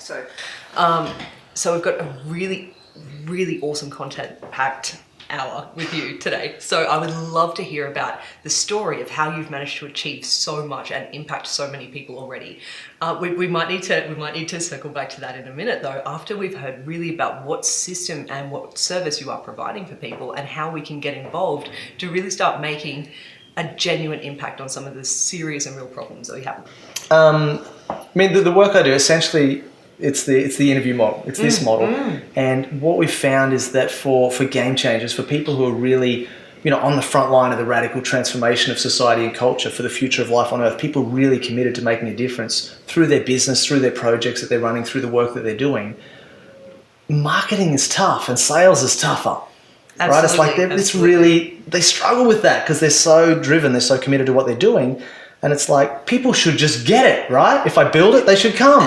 So we've got a really, really awesome content-packed hour with you today. So I would love to hear about the story of how you've managed to achieve so much and impact so many people already. We might need to circle back to that in a minute though, after we've heard really about what system and what service you are providing for people and how we can get involved to really start making a genuine impact on some of the serious and real problems that we have. I mean, the work I do, essentially, it's the interview model. It's this model. And what we've found is that for game changers, for people who are really, on the front line of the radical transformation of society and culture for the future of life on Earth, people really committed to making a difference through their business, through their projects that they're running, through the work that they're doing, marketing is tough and sales is tougher. Absolutely, right? It's like it's really, they struggle with that because they're so driven, they're so committed to what they're doing. And it's like, people should just get it, right? If I build it, they should come.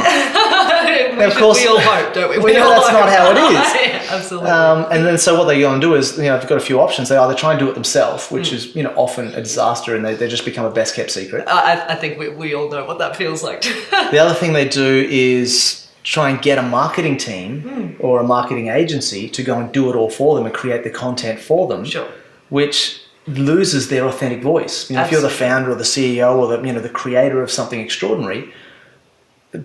Of course, we all hope, don't we? We know that's not how it is. Yeah, absolutely. And then so what they go and do is, they've got a few options. They either try and do it themselves, which is, often a disaster, and they just become a best kept secret. I think we all know what that feels like. The other thing they do is try and get a marketing team or a marketing agency to go and do it all for them and create the content for them. Sure. Which loses their authentic voice. If you're the founder or the CEO or the creator of something extraordinary,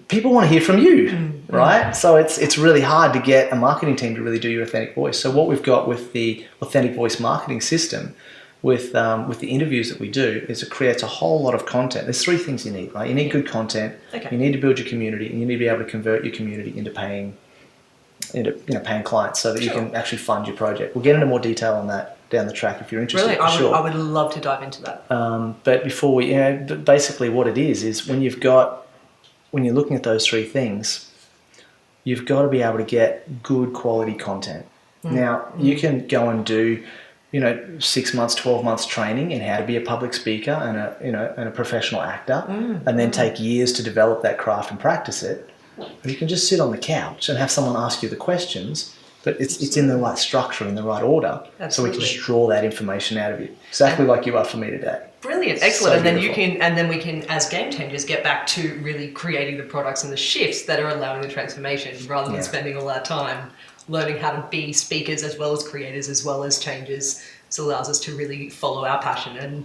people want to hear from you, right? So it's really hard to get a marketing team to really do your authentic voice. So what we've got with the authentic voice marketing system, with the interviews that we do, is it creates a whole lot of content. There's three things you need, right? You need good content, you need to build your community, and you need to be able to convert your community into paying clients so that you can actually fund your project. We'll get into more detail on that down the track if you're interested. Really, I would love to dive into that. But before we, basically what it is when you're looking at those three things, you've got to be able to get good quality content. Now, you can go and do, 6 months, 12 months training in how to be a public speaker and a professional actor, and then take years to develop that craft and practice it. Or you can just sit on the couch and have someone ask you the questions, but it's in the right structure, in the right order. Absolutely. So we can just draw that information out of you, exactly like you are for me today. Brilliant, excellent. So and then we can, as game changers, get back to really creating the products and the shifts that are allowing the transformation, rather than spending all our time learning how to be speakers as well as creators as well as changers. This allows us to really follow our passion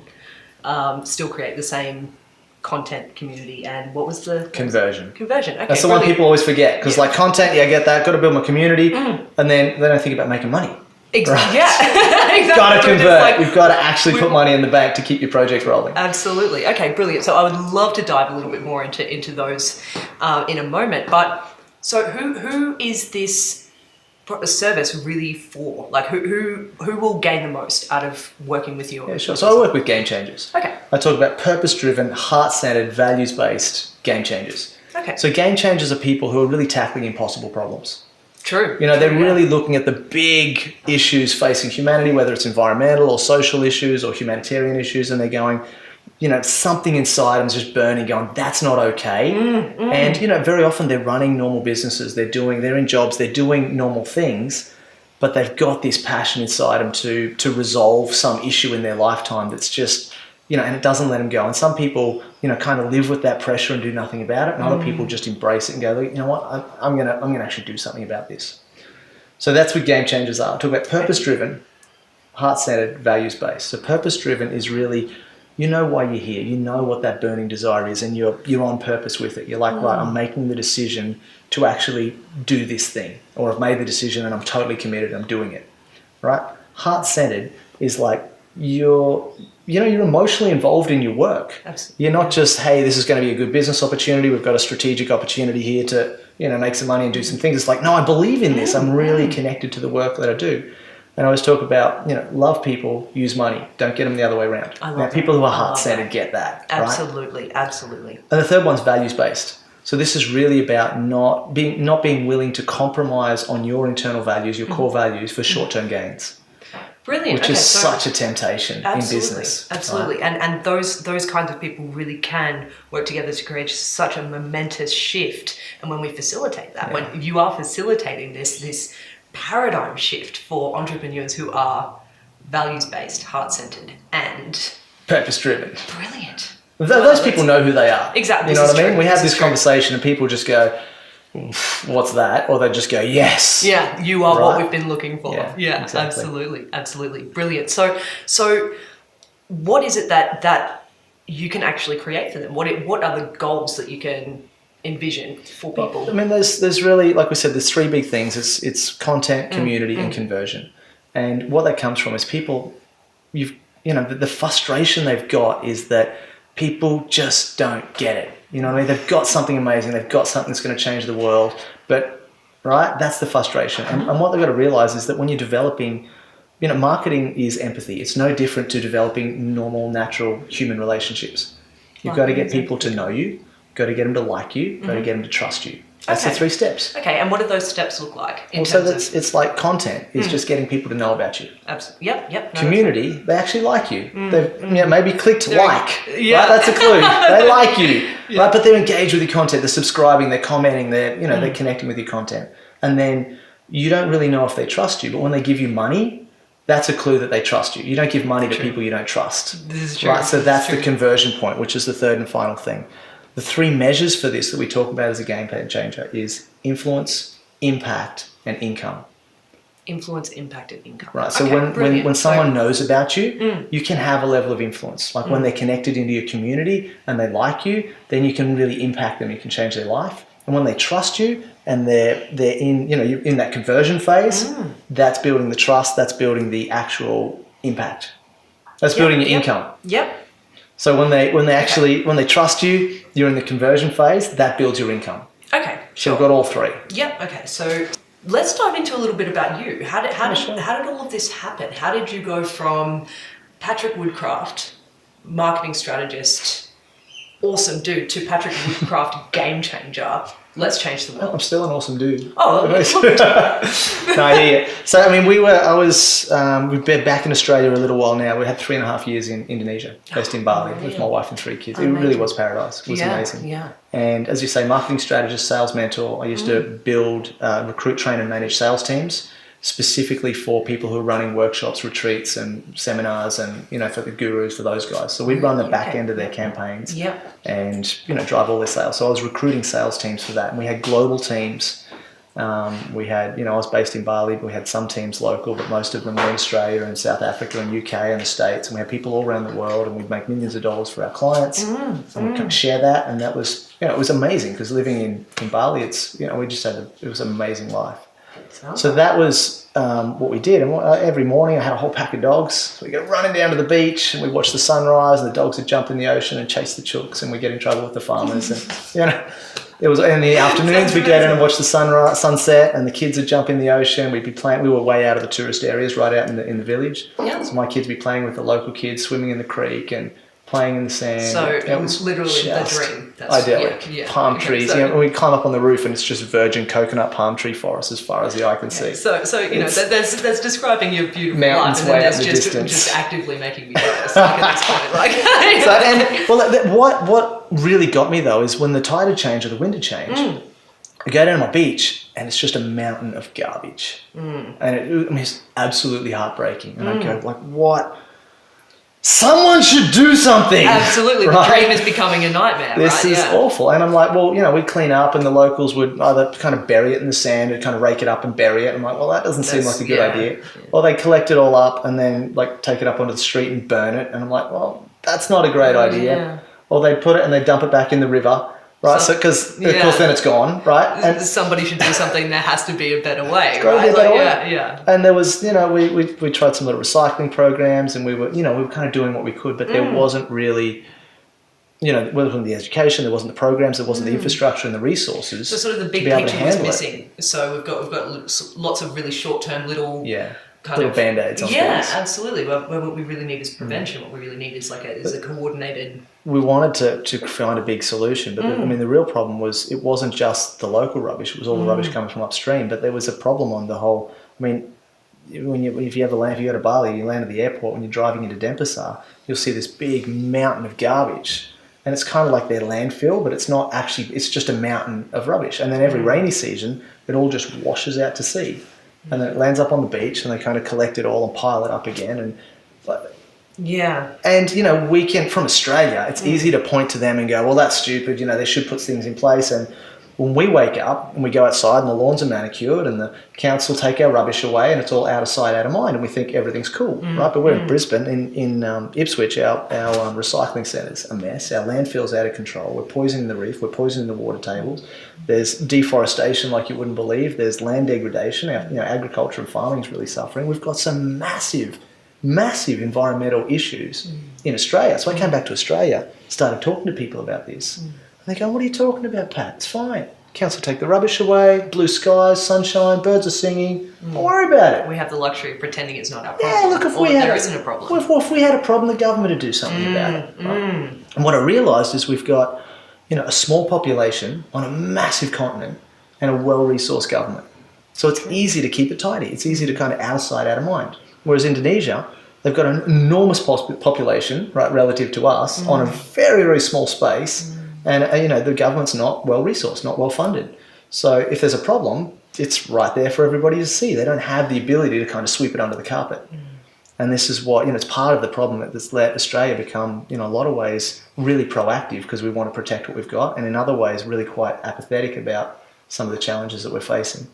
and still create the same content, community, and what was the conversion? Okay, that's the one people always forget, because like content, I get that, got to build my community, and then they don't think about making money. Exactly. Right? Yeah. Exactly. Got to convert. You've got to actually put money in the bank to keep your project rolling. Absolutely. Okay, brilliant. So I would love to dive a little bit more into those in a moment. But so who is this service really for? Like who will gain the most out of working with you? Yeah, sure. So I work with game changers. Okay. I talk about purpose-driven, heart-centered, values-based game changers. Okay. So game changers are people who are really tackling impossible problems. True. They're really looking at the big issues facing humanity, whether it's environmental or social issues or humanitarian issues, and they're going, something inside them is just burning, going, that's not okay. And, very often they're running normal businesses, they're in jobs, they're doing normal things, but they've got this passion inside them to resolve some issue in their lifetime that's just, and it doesn't let them go. And some people, kind of live with that pressure and do nothing about it. And other people just embrace it and go, you know what, I'm gonna actually do something about this. So that's what game changers are. I talk about purpose-driven, heart-centered, values-based. So purpose-driven is really, you know why you're here. You know what that burning desire is, and you're on purpose with it. You're like, right, I'm making the decision to actually do this thing, or I've made the decision and I'm totally committed. I'm doing it, right? Heart-centered is like you're emotionally involved in your work. Absolutely. You're not just, hey, this is going to be a good business opportunity. We've got a strategic opportunity here to, make some money and do some things. It's like, no, I believe in this. I'm really connected to the work that I do. And I always talk about, love people, use money. Don't get them the other way around. Now, people who are heart-centered get that. Absolutely, right? Absolutely. And the third one's values-based. So this is really about not being willing to compromise on your internal values, your core values, for short-term gains. Brilliant. Which is such a temptation in business. Absolutely. Right? And those kinds of people really can work together to create such a momentous shift. And when we facilitate that, when you are facilitating this paradigm shift for entrepreneurs who are values-based, heart-centered, and purpose-driven. Brilliant. Those people know who they are. Exactly. You know what I mean? We have this conversation and people just go, what's that? Or they just go, yes. Yeah, you are what Right? we've been looking for. Yeah, exactly. Absolutely. Brilliant. So what is it that you can actually create for them? What are the goals that you can envision for people? Well, I mean, there's really, like we said, there's three big things. It's content, community, and conversion. And what that comes from is people, the frustration they've got is that people just don't get it. You know what I mean? They've got something amazing. They've got something that's going to change the world. But, right, that's the frustration. And what they've got to realize is that when you're developing, marketing is empathy. It's no different to developing normal, natural human relationships. You've got to get people to know you. Got to get them to like you. Got to get them to trust you. That's the three steps. Okay, and what do those steps look like? It's like content is just getting people to know about you. Absolutely. Yep. No, community, they actually like you. They've maybe clicked like. Yeah. Right? That's a clue. They like you. Yeah. Right? But they're engaged with your content. They're subscribing. They're commenting. They're connecting with your content. And then you don't really know if they trust you. But when they give you money, that's a clue that they trust you. You don't give money to people you don't trust. This is true. Right? So that's the conversion point, which is the third and final thing. The three measures for this that we talk about as a game changer is influence, impact, and income. Influence, impact, and income. Right. So when someone knows about you, you can have a level of influence. Like when they're connected into your community and they like you, then you can really impact them. You can change their life. And when they trust you and they're in, you're in that conversion phase, that's building the trust. That's building the actual impact. That's building your income. Yep. So when they trust you, you're in the conversion phase, that builds your income. Okay. So we've got all three. Yep. Okay. So let's dive into a little bit about you. How did all of this happen? How did you go from Patrick Woodcraft, marketing strategist, awesome dude, to Patrick Woodcraft, game changer? Let's change the world. I'm still an awesome dude. Oh, no, I hear you. So, I mean, we've been back in Australia a little while now. We had 3.5 years in Indonesia, based in Bali, with my wife and 3 kids. It really was paradise. It was amazing. Yeah. And as you say, marketing strategist, sales mentor. I used to build, recruit, train, and manage sales teams, specifically for people who are running workshops, retreats, and seminars, and for the gurus, for those guys. So we'd run the back end of their campaigns, and drive all their sales. So I was recruiting sales teams for that, and we had global teams. We had, I was based in Bali, but we had some teams local, but most of them were in Australia and South Africa and UK and the States, and we had people all around the world, and we'd make millions of dollars for our clients, and we'd kind of share that, and that was, it was amazing because living in Bali, it was an amazing life. So that was what we did. And every morning I had a whole pack of dogs. So we go running down to the beach and we watch the sunrise, and the dogs would jump in the ocean and chase the chooks, and we get in trouble with the farmers. And it was in the afternoons we'd go down and watch the sunset, and the kids would jump in the ocean. We'd be playing. We were way out of the tourist areas, right out in the village. Yeah. So my kids would be playing with the local kids, swimming in the creek and playing in the sand. So it was literally the dream. Idyllic. Yeah. Palm trees. So, we climb up on the roof and it's just virgin coconut palm tree forest as far as the eye can see. So there's describing your beautiful mountains life, and then way there's just actively making me jealous. At this point, what really got me though is when the tide had changed or the wind had changed. I go down to my beach and it's just a mountain of garbage, and it's absolutely heartbreaking. And I go like, what? Someone should do something. Absolutely. Right? The dream is becoming a nightmare. This is awful. And I'm like, well, we'd clean up and the locals would either kind of bury it in the sand or kind of rake it up and bury it. I'm like, well, that doesn't seem like a good idea. Yeah. Or they collect it all up and then take it up onto the street and burn it. And I'm like, well, that's not a great idea. Yeah. Or they put it and they dump it back in the river. Right, so because of course then it's gone, right? And somebody should do something. There has to be a better way, right? Yeah. And there was, we tried some little recycling programs, and we were kind of doing what we could, but there wasn't really, there wasn't the education, there wasn't the programs, there wasn't the infrastructure and the resources. So sort of the big picture was missing. So we've got lots of really short-term little little band-aids on things. Absolutely. But what we really need is prevention. What we really need is a coordinated. We wanted to find a big solution, but the real problem was it wasn't just the local rubbish; it was all the rubbish coming from upstream. But there was a problem on the whole. I mean, if you go to Bali, you land at the airport. When you're driving into Denpasar, you'll see this big mountain of garbage, and it's kind of like their landfill, but it's not actually. It's just a mountain of rubbish, and then every rainy season, it all just washes out to sea. And then it lands up on the beach, and they kind of collect it all and pile it up again. And we can, from Australia, it's easy to point to them and go, well, that's stupid. They should put things in place. And when we wake up and we go outside and the lawns are manicured and the council take our rubbish away and it's all out of sight, out of mind, and we think everything's cool, right? But we're in Brisbane, in Ipswich, our recycling centre's a mess. Our landfill's out of control. We're poisoning the reef. We're poisoning the water tables. There's deforestation like you wouldn't believe. There's land degradation. Our, agriculture and farming is really suffering. We've got some massive environmental issues in Australia. So I came back to Australia, started talking to people about this. And they go, what are you talking about, Pat? It's fine. Council take the rubbish away, blue skies, sunshine, birds are singing. Don't worry about it. We have the luxury of pretending it's not our problem. Yeah, look, there isn't a problem. If we had a problem, the government would do something about it. Right? And what I realised is we've got, a small population on a massive continent and a well-resourced government. So it's easy to keep it tidy. It's easy to kind of out of sight, out of mind. Whereas Indonesia, they've got an enormous population, right, relative to us, on a very, very small space. And, the government's not well-resourced, not well-funded. So if there's a problem, it's right there for everybody to see. They don't have the ability to kind of sweep it under the carpet. And this is what, it's part of the problem that's let Australia become, in a lot of ways, really proactive because we want to protect what we've got. And in other ways, really quite apathetic about some of the challenges that we're facing.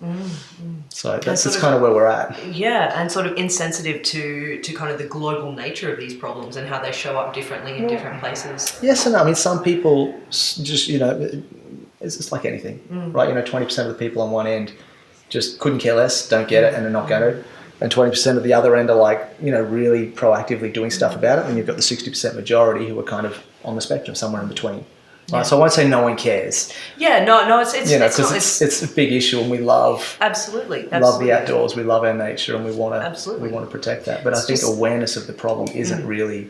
So that's kind of where we're at. Yeah, and sort of insensitive to kind of the global nature of these problems and how they show up differently in different places. Yes and no. I mean, some people just, it's just like anything, right? 20% of the people on one end just couldn't care less, don't get it, and are not going to. And 20% of the other end are like, really proactively doing stuff about it. And you've got the 60% majority who are kind of on the spectrum, somewhere in between. Right, so I won't say no one cares. Yeah, no, it's it's a big issue, and we love love the outdoors. We love our nature, and we want to protect that. But I think awareness of the problem isn't really,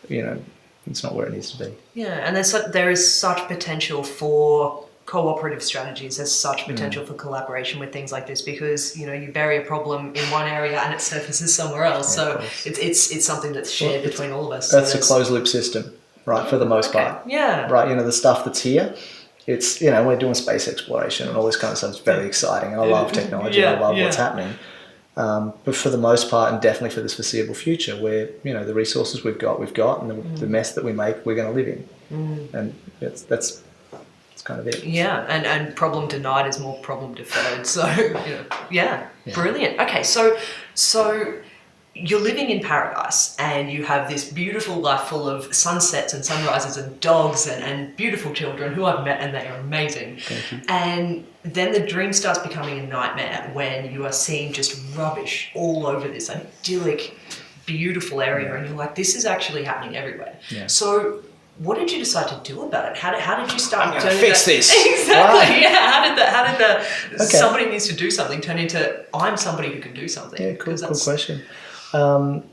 it's not where it needs to be. Yeah, and there is such potential for cooperative strategies. There's such potential for collaboration with things like this because you bury a problem in one area and it surfaces somewhere else. Yeah, so it's something that's shared between all of us. That's a closed loop system. Right, for the most part. Yeah. Right, the stuff that's here, it's, we're doing space exploration and all this kind of stuff. It's very exciting. And I love technology. I love what's happening. But for the most part, and definitely for this foreseeable future, where, the resources we've got, and the mess that we make, we're going to live in. And that's kind of it. Yeah, and problem denied is more problem deferred. So, brilliant. Okay, so you're living in paradise and you have this beautiful life full of sunsets and sunrises and dogs and beautiful children who I've met and they are amazing. Thank you. And then the dream starts becoming a nightmare when you are seeing just rubbish all over this idyllic, beautiful area and you're like, this is actually happening everywhere. Yeah. So what did you decide to do about it? How did you start? I'm going to fix this. Exactly. Right. Yeah. How did the somebody needs to do something turn into I'm somebody who can do something? Yeah, cool question. So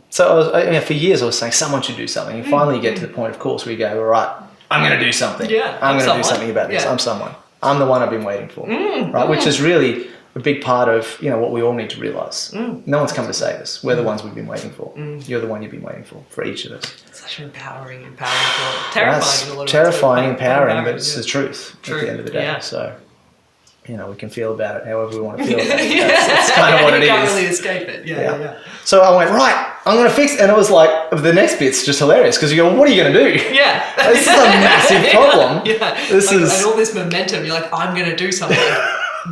for years I was saying someone should do something, and finally you get to the point, of course, where you go, all right, I'm going to do something. Yeah, I'm going to do something about this. I'm someone. I'm the one I've been waiting for, right? Which is really a big part of what we all need to realise. No one's come to save us. We're the ones we've been waiting for. You're the one you've been waiting for each of us. Such an empowering thought. Terrifying in a lot of ways. Terrifying, empowering, but it's the truth at the end of the day. Yeah. So. We can feel about it however we want to feel about it. That's kind of what it is. You can't really escape it. Yeah. So I went, right, I'm going to fix it. And it was like, the next bit's just hilarious because you go, well, what are you going to do? Yeah. This is a massive problem. And all this momentum, you're like, I'm going to do something.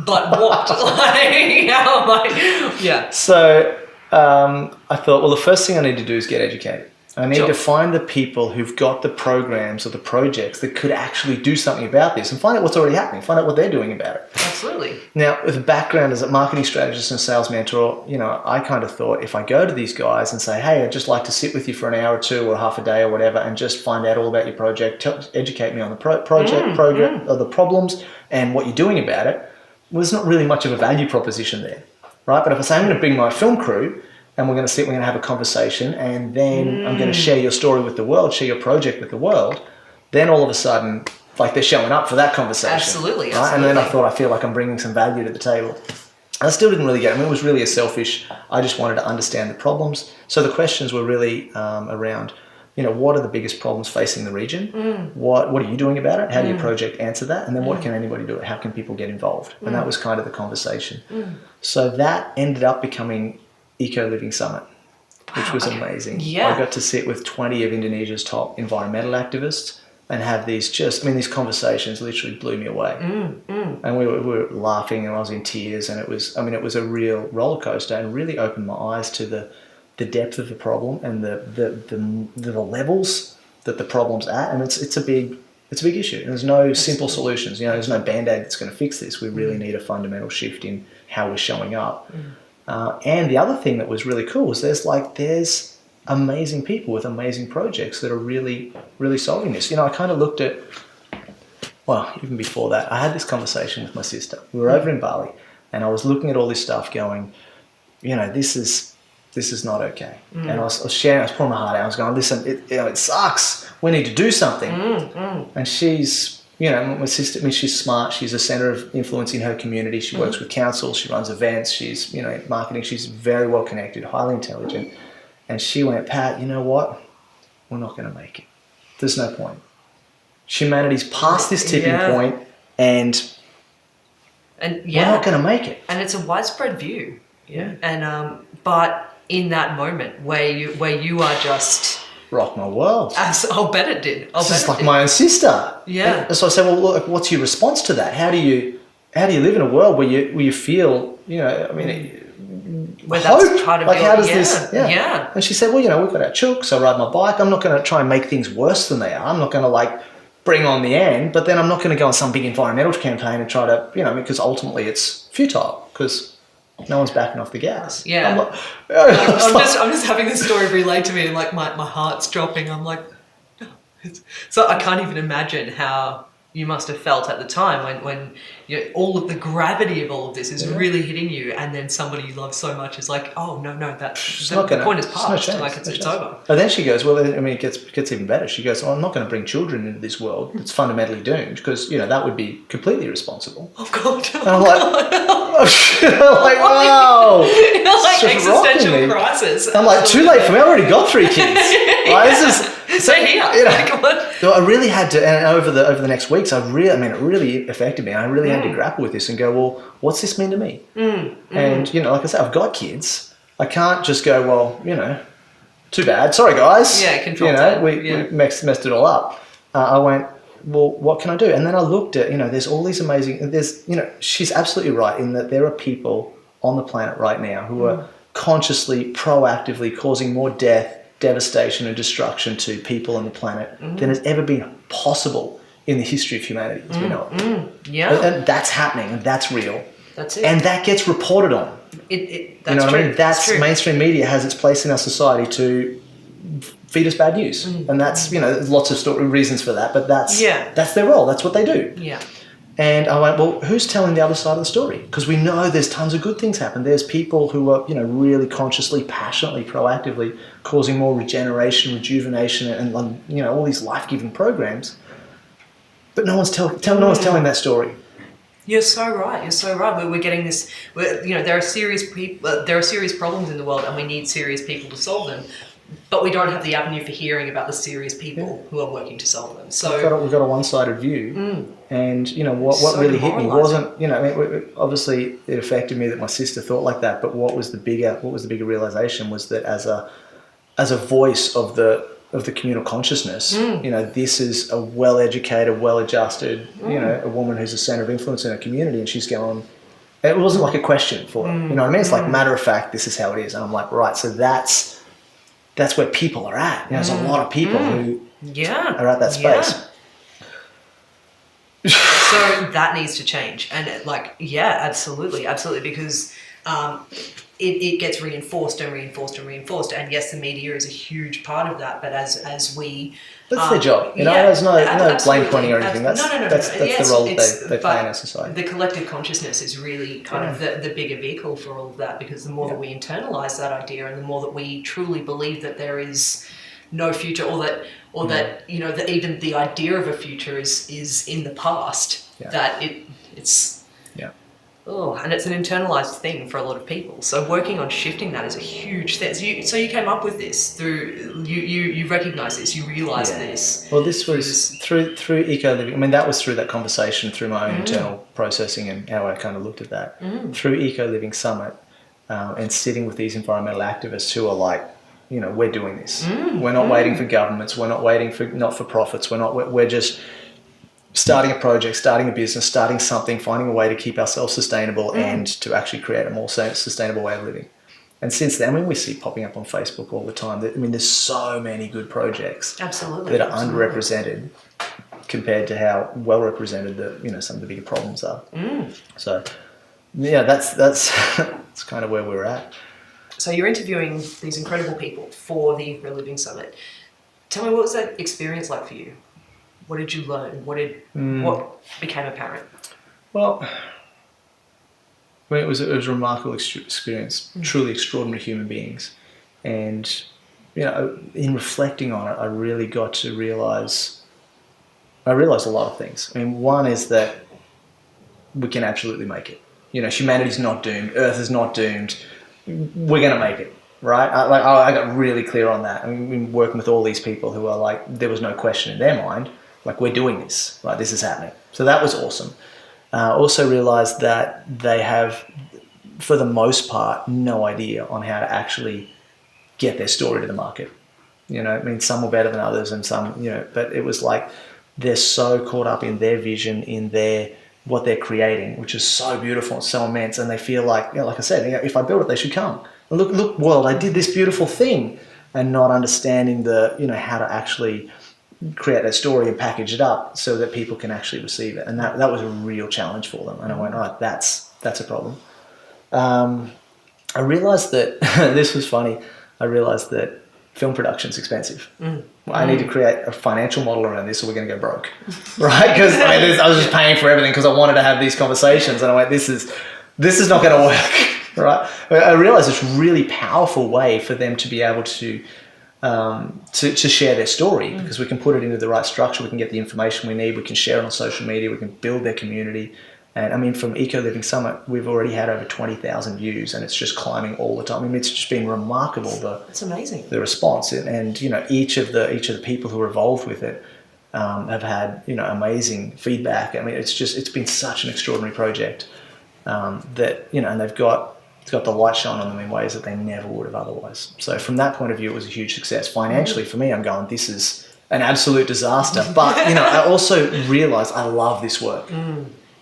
But what? How am I? Yeah. So I thought, well, the first thing I need to do is get educated. I need to find the people who've got the programs or the projects that could actually do something about this and find out what's already happening, find out what they're doing about it. Absolutely. Now, with a background as a marketing strategist and sales mentor, I kind of thought if I go to these guys and say, hey, I'd just like to sit with you for an hour or two or half a day or whatever and just find out all about your project, educate me on the program or the problems and what you're doing about it, well, there's not really much of a value proposition there, right? But if I say I'm going to bring my film crew and we're going to have a conversation and then I'm going to share your story with the world, share your project with the world, then all of a sudden, like they're showing up for that conversation. Absolutely. Right? And then I thought, I feel like I'm bringing some value to the table. And I still didn't really get it. I mean, it was really I just wanted to understand the problems. So the questions were really around, what are the biggest problems facing the region? What are you doing about it? How do your project answer that? And then what can anybody do? How can people get involved? And that was kind of the conversation. So that ended up becoming Eco Living Summit, which was amazing. Yeah. I got to sit with 20 of Indonesia's top environmental activists and have these these conversations literally blew me away. And we were laughing, and I was in tears, and it was a real roller coaster, and really opened my eyes to the depth of the problem and the levels that the problem's at. And it's a big issue. And there's no simple solutions. There's no band-aid that's going to fix this. We really need a fundamental shift in how we're showing up. And the other thing that was really cool was there's amazing people with amazing projects that are really, really solving this. I kind of looked at, well, even before that, I had this conversation with my sister. We were over in Bali, and I was looking at all this stuff going, this is not okay. And I was sharing, I was pouring my heart out. I was going, listen, it sucks. We need to do something. And she's, my sister, she's smart. She's a center of influence in her community. She works with councils. She runs events. She's, marketing. She's very well connected, highly intelligent. And she went, Pat, you know what? We're not going to make it. There's no point. Humanity's past this tipping point, and we're not going to make it. And it's a widespread view. Yeah. And but in that moment where you are just rock my world. I'll bet it did. It's just like my own sister. Yeah. And so I said, well, look, what's your response to that? How do you live in a world where you feel, where hope? That's part of how does this? Yeah. And she said, well, we've got our chooks. I ride my bike. I'm not going to try and make things worse than they are. I'm not going to bring on the end, but then I'm not going to go on some big environmental campaign and try to, because ultimately it's futile because no one's backing off the gas. Yeah. I'm just having this story relayed to me, and my heart's dropping. I'm like, so I can't even imagine how you must have felt at the time when all of the gravity of all of this is really hitting you, and then somebody you love so much is like, oh no, the point is past. It's over. But then she goes, well, it gets even better. She goes, I'm not going to bring children into this world that's fundamentally doomed, because that would be completely irresponsible. Oh God! And I'm like, wow, existential crisis. I'm like, too late for me. I already got 3 kids. Right? Same here. So I really had to, and over the next weeks, it really affected me. I really had to grapple with this and go, well, what's this mean to me? And like I said, I've got kids. I can't just go, well, too bad. Sorry, guys. Yeah, control. We messed it all up. I went, well, what can I do? And then I looked at, there's all these amazing. She's absolutely right in that there are people on the planet right now who are consciously, proactively causing more death, devastation and destruction to people on the planet than has ever been possible in the history of humanity, as we know it. And that's happening, and that's real. That's it. And that gets reported on. That's true. That's true. Mainstream media has its place in our society to feed us bad news. And that's, there's lots of reasons for that, but that's their role. That's what they do. Yeah. And I went, well, who's telling the other side of the story? Because we know there's tons of good things happen. There's people who are, really consciously, passionately, proactively causing more regeneration, rejuvenation, and all these life-giving programs. But no one's telling that story. You're so right. We're getting this. There are serious problems in the world, and we need serious people to solve them. But we don't have the avenue for hearing about the serious people who are working to solve them. So we've got a one-sided view, and what really hit me wasn't obviously it affected me that my sister thought like that. But what was the bigger realization was that as a voice of the communal consciousness, this is a well-educated, well-adjusted, a woman who's a center of influence in her community, and she's going. It wasn't like a question for her. You know what I mean? It's like matter of fact. This is how it is, and I'm like, right. So that's where people are at. There's a lot of people who are at that space. So that needs to change. And absolutely, because it gets reinforced and reinforced and reinforced. And yes, the media is a huge part of that. But as we... That's their job. There's no blame pointing or anything. That's the role they play in our society. The collective consciousness is really kind of the bigger vehicle for all of that, because the more that we internalize that idea, and the more that we truly believe that there is no future, or that that even the idea of a future is in the past, that it's and it's an internalized thing for a lot of people. So working on shifting that is a huge thing. So you came up with this through you recognize this, you realize this. Well, this was through eco-living. That was through that conversation, through my own internal processing and how I kind of looked at that. Through Eco-Living Summit, and sitting with these environmental activists who are like, we're doing this. We're not waiting for governments. We're not waiting for not-for-profits. We're just starting a project, starting a business, starting something, finding a way to keep ourselves sustainable and to actually create a more sustainable way of living. And since then, we see popping up on Facebook all the time. There's so many good projects that are underrepresented compared to how well represented some of the bigger problems are. So, yeah, that's kind of where we're at. So you're interviewing these incredible people for the Reliving Summit. Tell me, what was that experience like for you? What did you learn? What became apparent? Well, it was a remarkable experience. Truly extraordinary human beings, and in reflecting on it, I really got to realize. I realized a lot of things. One is that we can absolutely make it. Humanity's not doomed. Earth is not doomed. We're going to make it, right? I got really clear on that. We're working with all these people who are like, there was no question in their mind, like, we're doing this, like, this is happening. So that was awesome. Also realized that they have, for the most part, no idea on how to actually get their story to the market. Some were better than others, and some, but it was like they're so caught up in their vision, in what they're creating, which is so beautiful and so immense, and they feel like, like I said, if I build it, they should come. Look, world, I did this beautiful thing, and not understanding how to actually create that story and package it up so that people can actually receive it. And that was a real challenge for them. And I went, all right, that's a problem. I realized that, this was funny, I realized that film production's expensive. I need to create a financial model around this, or we're going to go broke, right? Because I was just paying for everything because I wanted to have these conversations, and I went, this is not going to work, right? I realized it's a really powerful way for them to be able to share their story, because we can put it into the right structure, we can get the information we need, we can share it on social media, we can build their community. And from Eco Living Summit, we've already had over 20,000 views, and it's just climbing all the time. It's just been remarkable. It's amazing, the response, and each of the people who are involved with it have had amazing feedback. It's been such an extraordinary project that and it's got the light shine on them in ways that they never would have otherwise. So from that point of view, it was a huge success. Financially, for me, I'm going, this is an absolute disaster. But I also realized I love this work.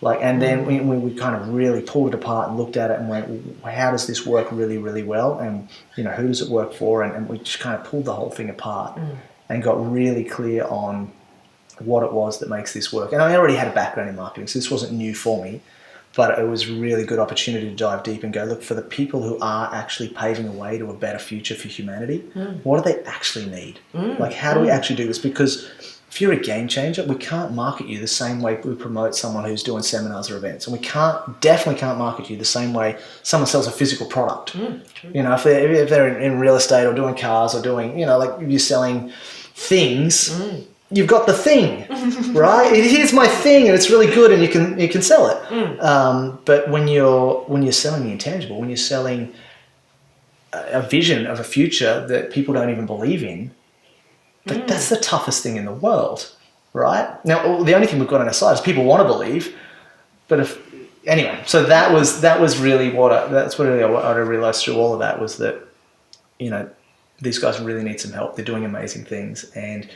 And then we kind of really pulled it apart and looked at it and went, how does this work really, really well? And, who does it work for? And we just kind of pulled the whole thing apart and got really clear on what it was that makes this work. And I already had a background in marketing, so this wasn't new for me, but it was a really good opportunity to dive deep and go, look, for the people who are actually paving the way to a better future for humanity, what do they actually need? How do we actually do this? Because if you're a game changer, we can't market you the same way we promote someone who's doing seminars or events. And we definitely can't market you the same way someone sells a physical product. True. If they're in real estate or doing cars or doing, you're selling things, you've got the thing, right? Here's my thing, and it's really good, and you can sell it. But when you're selling the intangible, when you're selling a vision of a future that people don't even believe in, that's the toughest thing in the world, right? Now, the only thing we've got on our side is people want to believe, but so that was really what I realized through all of that, was that, these guys really need some help. They're doing amazing things. And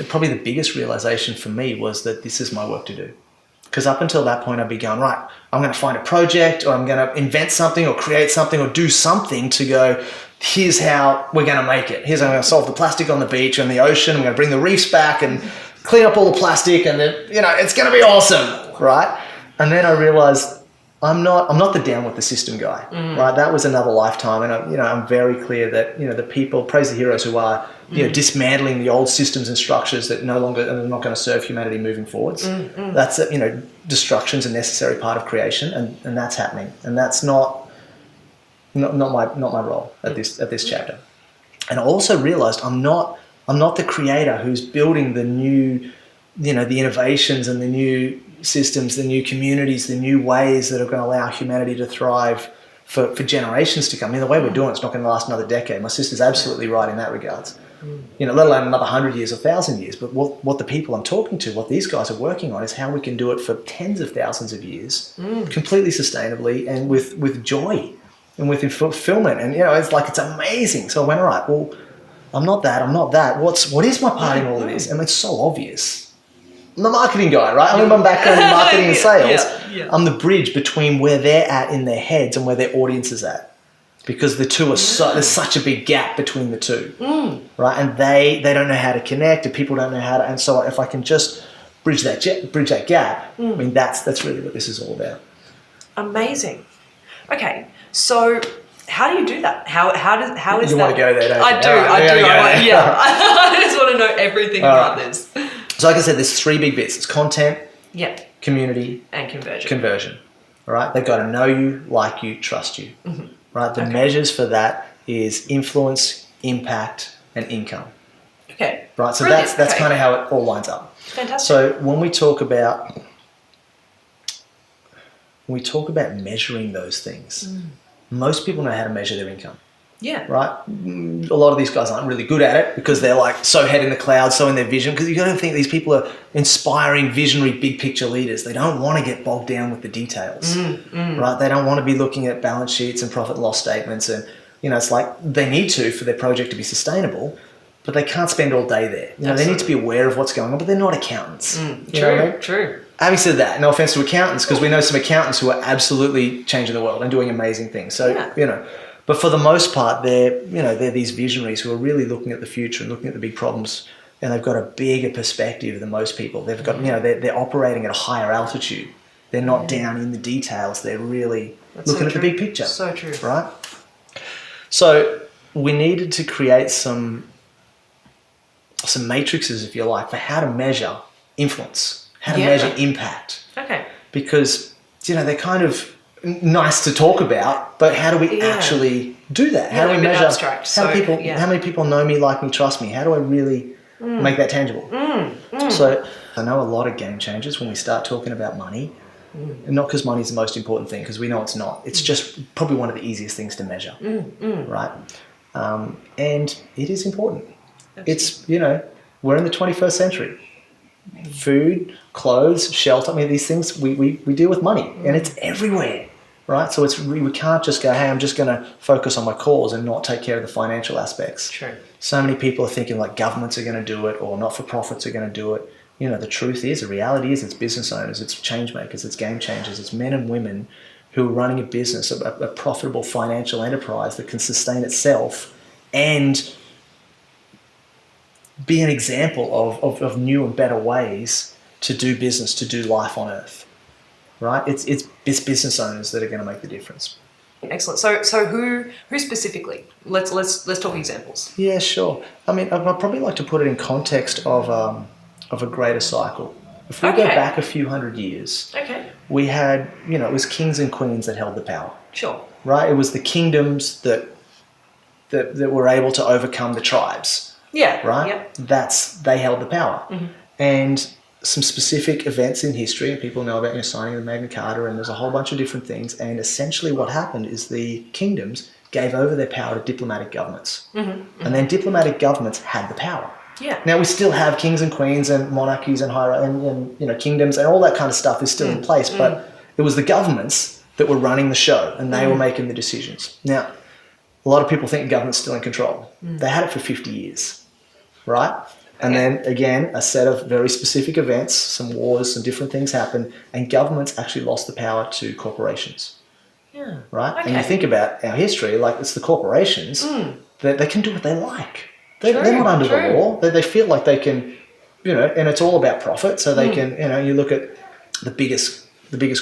probably the biggest realization for me was that this is my work to do. Because up until that point, I'd be going, right, I'm going to find a project, or I'm going to invent something or create something or do something to go, here's how we're going to make it. Here's how I'm going to solve the plastic on the beach and the ocean. I'm going to bring the reefs back and clean up all the plastic, and then, it's going to be awesome, right? And then I realized I'm not the down with the system guy, right? That was another lifetime, and I'm very clear that the people, praise the heroes who are dismantling the old systems and structures that are not going to serve humanity moving forwards. That's destruction's a necessary part of creation, and that's happening, and that's not my role at this chapter. And I also realized I'm not the creator who's building the new, the innovations and the new systems, the new communities, the new ways that are going to allow humanity to thrive for generations to come. The way we're doing it's not going to last another decade. My sister's absolutely right in that regards. Let alone another 100 years or 1,000 years. But what the people I'm talking to, what these guys are working on, is how we can do it for tens of thousands of years, completely sustainably and with joy and with fulfillment. And it's amazing. So I went, all right, well, I'm not that. I'm not that. What is my part in all of this? And it's so obvious. I'm the marketing guy, right? I'm my background in marketing and sales. I'm the bridge between where they're at in their heads and where their audience is at. Because the two are there's such a big gap between the two, right? And they don't know how to connect, and people don't know how to. And so if I can just bridge that gap, I mean that's really what this is all about. Amazing. Okay, so how do you do that? How is that? You want to go there, don't you? I do. I just want to know everything about this. So like I said, there's three big bits. It's content, community, and conversion. All right, they've got to know you, like you, trust you. Right, the measures for that is influence, impact, and income. Okay. Right, so that's kind of how it all lines up. Fantastic. So when we talk about measuring those things, most people know how to measure their income. Yeah. Right? A lot of these guys aren't really good at it because they're like so head in the clouds, so in their vision. Because you got to think these people are inspiring, visionary, big picture leaders. They don't want to get bogged down with the details, right? They don't want to be looking at balance sheets and profit and loss statements. And, it's like they need to for their project to be sustainable, but they can't spend all day there. They need to be aware of what's going on, but they're not accountants. True. Having said that, no offense to accountants, because we know some accountants who are absolutely changing the world and doing amazing things. So, but for the most part, they're these visionaries who are really looking at the future and looking at the big problems, and they've got a bigger perspective than most people. They've got, they're operating at a higher altitude. They're not down in the details. They're really looking at the big picture. So true. Right? So we needed to create some matrices, if you like, for how to measure influence, how to measure impact. Okay. Because, they're kind of nice to talk about, but how do we actually do that? How do we measure? Abstract, how many people know me, like me, trust me? How do I really make that tangible? So I know a lot of game changers when we start talking about money, and not because money is the most important thing, because we know it's not. It's just probably one of the easiest things to measure, right? And it is important. Absolutely. It's we're in the 21st century. Food, clothes, shelter. I mean, these things we deal with money, and it's everywhere, right? So we can't just go, hey, I'm just going to focus on my cause and not take care of the financial aspects. True. So many people are thinking like governments are going to do it or not-for-profits are going to do it. The truth is, the reality is, it's business owners, it's change makers, it's game changers, it's men and women who are running a business, a profitable financial enterprise that can sustain itself and be an example of new and better ways to do business, to do life on earth, right? It's business owners that are going to make the difference. Excellent. So who specifically? Let's talk examples. Yeah, sure. I mean, I'd probably like to put it in context of a greater cycle. If we go back a few hundred years, we had, it was kings and queens that held the power. Sure. Right? It was the kingdoms that were able to overcome the tribes. Yeah. Right? Yep. They held the power. And some specific events in history, and people know about signing the Magna Carta, and there's a whole bunch of different things. And essentially what happened is the kingdoms gave over their power to diplomatic governments. And then diplomatic governments had the power. Yeah. Now we still have kings and queens and monarchies and kingdoms, and all that kind of stuff is still in place, but it was the governments that were running the show, and they were making the decisions. Now, a lot of people think government's still in control. They had it for 50 years. Right? And then again, a set of very specific events, some wars, some different things happened, and governments actually lost the power to corporations. Yeah. Right? And you think about our history, like it's the corporations that they can do what they like. They're not under the law. They feel like they can, and it's all about profit. So they can, you look at the biggest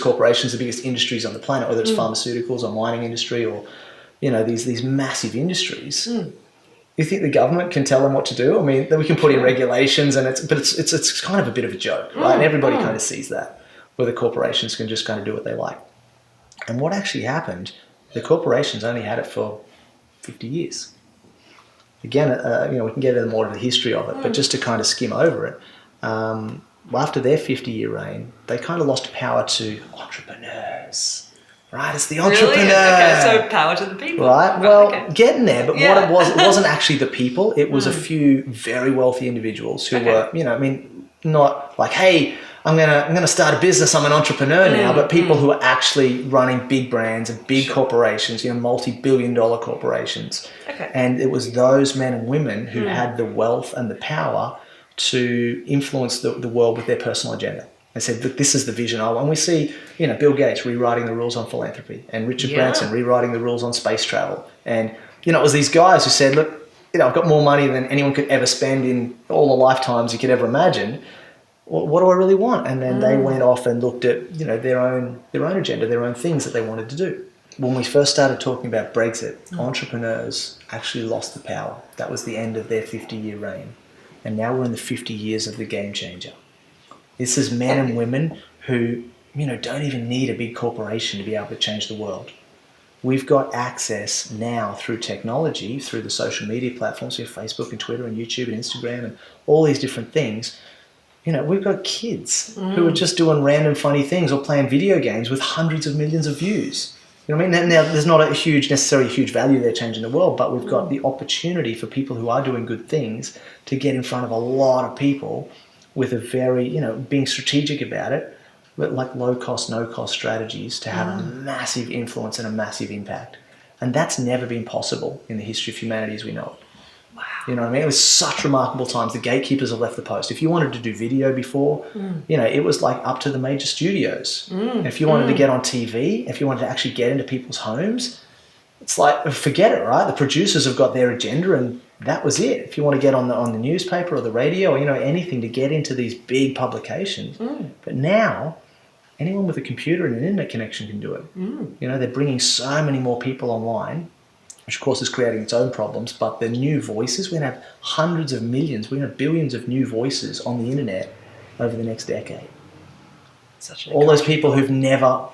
corporations, the biggest industries on the planet, whether it's pharmaceuticals or mining industry or, these massive industries. You think the government can tell them what to do? I mean, we can put in regulations, but it's kind of a bit of a joke, right? And everybody kind of sees that, where the corporations can just kind of do what they like. And what actually happened, the corporations only had it for 50 years. Again, we can get into more of the history of it, but just to kind of skim over it, after their 50-year reign, they kind of lost power to entrepreneurs. Right, it's the entrepreneur. Really? Okay, so power to the people. Right, well, getting there, but what it wasn't actually the people. It was a few very wealthy individuals who were, not like, hey, I'm gonna start a business. I'm an entrepreneur now. But people who are actually running big brands and big corporations, multi-billion-dollar corporations. Okay. And it was those men and women who had the wealth and the power to influence the world with their personal agenda. They said, look, this is the vision I want. And we see, Bill Gates rewriting the rules on philanthropy, and Richard Branson rewriting the rules on space travel. And, it was these guys who said, look, I've got more money than anyone could ever spend in all the lifetimes you could ever imagine. What do I really want? And then they went off and looked at, their own agenda, their own things that they wanted to do. When we first started talking about Brexit, entrepreneurs actually lost the power. That was the end of their 50-year reign. And now we're in the 50 years of the game changer. This is men and women who, don't even need a big corporation to be able to change the world. We've got access now through technology, through the social media platforms, we have Facebook and Twitter and YouTube and Instagram and all these different things. We've got kids who are just doing random funny things or playing video games with hundreds of millions of views. You know what I mean? Now, there's not necessarily a huge value there changing the world, but we've got the opportunity for people who are doing good things to get in front of a lot of people with a very, being strategic about it, but like low cost, no cost strategies to have a massive influence and a massive impact. And that's never been possible in the history of humanity as we know it. Wow. You know what I mean? It was such remarkable times. The gatekeepers have left the post. If you wanted to do video before, it was like up to the major studios. And if you wanted to get on TV, if you wanted to actually get into people's homes, it's like, forget it, right? The producers have got their agenda and that was it. If you want to get on the newspaper or the radio or, anything to get into these big publications. But now, anyone with a computer and an internet connection can do it. They're bringing so many more people online, which of course is creating its own problems, but the new voices, we're going to have hundreds of millions, we're going to have billions of new voices on the internet over the next decade. All those people who've never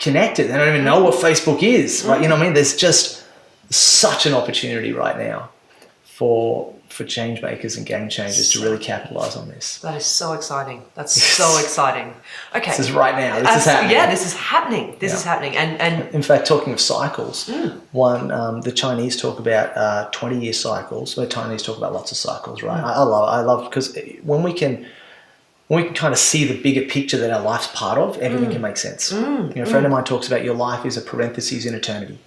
connected, they don't even know what Facebook is, right? You know what I mean? There's just such an opportunity right now for change makers and game changers to really capitalize on this. That is so exciting. That's so exciting. Okay. This is right now. This is happening. Yeah, this is happening. This is happening. And in fact, talking of cycles, the Chinese talk about 20-year cycles. The Chinese talk about lots of cycles, right? I love because when we can kind of see the bigger picture that our life's part of, everything can make sense. A friend of mine talks about your life is a parenthesis in eternity,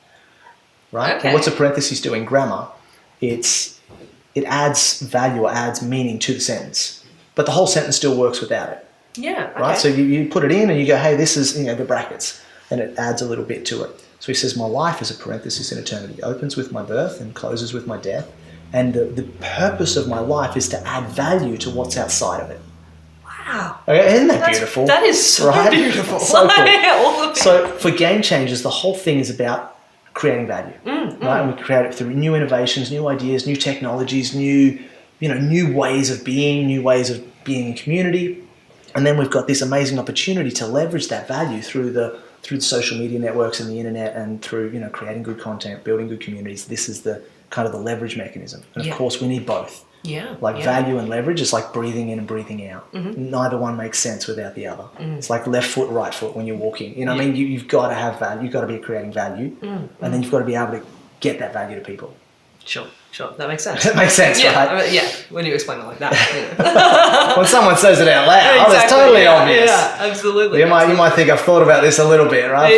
right? Okay. And what's a parenthesis do in grammar? It adds value or adds meaning to the sentence, but the whole sentence still works without it. Yeah. Okay. Right. So you put it in and you go, hey, this is the brackets, and it adds a little bit to it. So he says, my life is a parenthesis in eternity. It opens with my birth and closes with my death, and the purpose of my life is to add value to what's outside of it. Wow. Okay, isn't that beautiful? That is so beautiful. So cool. All So for game changers, the whole thing is about creating value, right? And we create it through new innovations, new ideas, new technologies, new ways of being in community. And then we've got this amazing opportunity to leverage that value through the social media networks and the internet and through, creating good content, building good communities. This is the kind of the leverage mechanism. And of course we need both. Yeah. Value and leverage is like breathing in and breathing out. Neither one makes sense without the other. It's like left foot, right foot when you're walking. You know what I mean? You've got to have value. You've got to be creating value. And then you've got to be able to get that value to people. Sure. That makes sense. That makes sense, right? I mean, when you explain it like that. When someone says it out loud, it's totally obvious. Yeah, absolutely. You might think I've thought about this a little bit, right?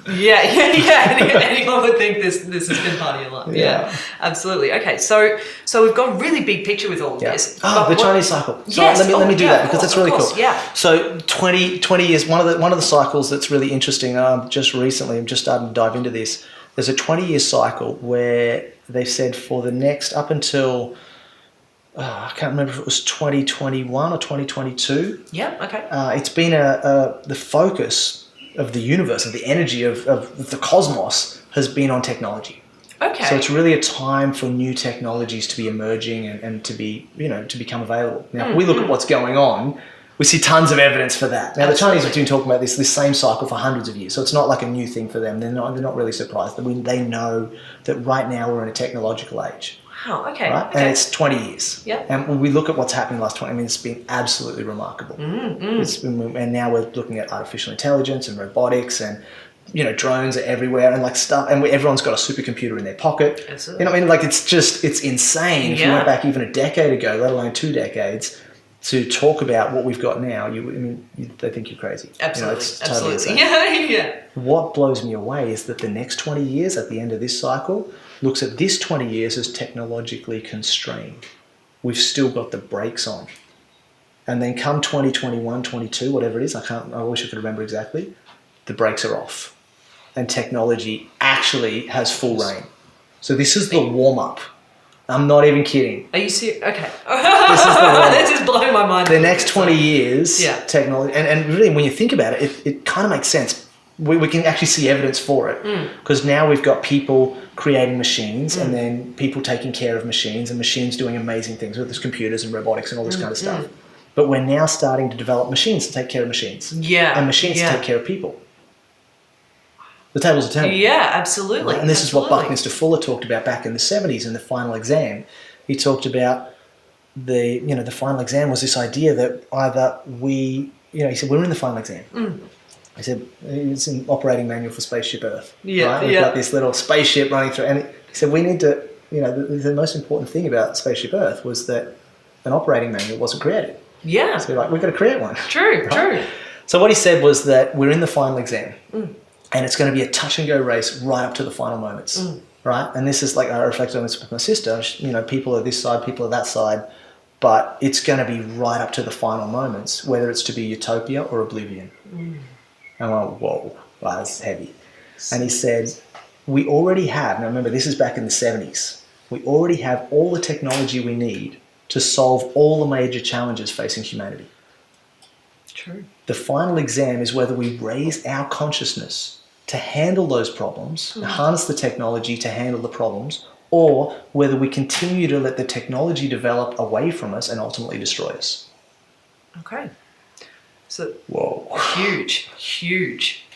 Anyone would think this has been part of your life. Yeah, absolutely. Okay, so we've got a really big picture with all of this. The Chinese cycle. So yes. let me do that because that's really cool. Yeah. So 20 years. One of the cycles that's really interesting. I'm just starting to dive into this. There's a 20-year cycle where they said for the next up until I can't remember if it was 2021 or 2022. Yeah. Okay. It's been the focus of the universe, of the energy of the cosmos has been on technology. Okay. So it's really a time for new technologies to be emerging and to be, to become available. Now, if we look at what's going on, we see tons of evidence for that. Now, the Chinese have been talking about this same cycle for hundreds of years, so it's not like a new thing for them. They're not really surprised. They know that right now we're in a technological age. Wow, okay. Right? Okay. And it's 20 years. Yeah. And when we look at what's happened in the last 20, it's been absolutely remarkable. And now we're looking at artificial intelligence and robotics and, drones are everywhere and stuff. And everyone's got a supercomputer in their pocket. Absolutely. It's insane. If you went back even a decade ago, let alone 2 decades, to talk about what we've got now, they think you're crazy. Absolutely, it's absolutely. Totally Yeah. What blows me away is that the next 20 years at the end of this cycle looks at this 20 years as technologically constrained. We've still got the brakes on. And then come 2021, 22, whatever it is, I wish I could remember exactly, the brakes are off. And technology actually has full reign. So this is the warm-up. I'm not even kidding. Are you serious? Okay. This is blowing my mind. The next 20 years, technology, and really when you think about it, it kind of makes sense. We can actually see evidence for it. Because now we've got people creating machines and then people taking care of machines and machines doing amazing things with computers and robotics and all this kind of stuff. But we're now starting to develop machines to take care of machines. Yeah. And machines to take care of people. The tables are turning. Yeah, absolutely. And this is what Buckminster Fuller talked about back in the 70s in the final exam. He talked about the final exam was this idea that either he said, we're in the final exam. He said, it's an operating manual for Spaceship Earth. Yeah, right? We've got this little spaceship running through. And he said, we need to, the most important thing about Spaceship Earth was that an operating manual wasn't created. Yeah. So we've got to create one. True. So what he said was that we're in the final exam. And it's going to be a touch and go race right up to the final moments, right? And this is like, I reflected on this with my sister, people are this side, people are that side, but it's going to be right up to the final moments, whether it's to be utopia or oblivion. And I went, whoa, wow, that's heavy. And he said, we already have, now remember this is back in the 70s, we already have all the technology we need to solve all the major challenges facing humanity. True. The final exam is whether we raise our consciousness to handle those problems, harness the technology to handle the problems, or whether we continue to let the technology develop away from us and ultimately destroy us. Okay. So, whoa. Huge,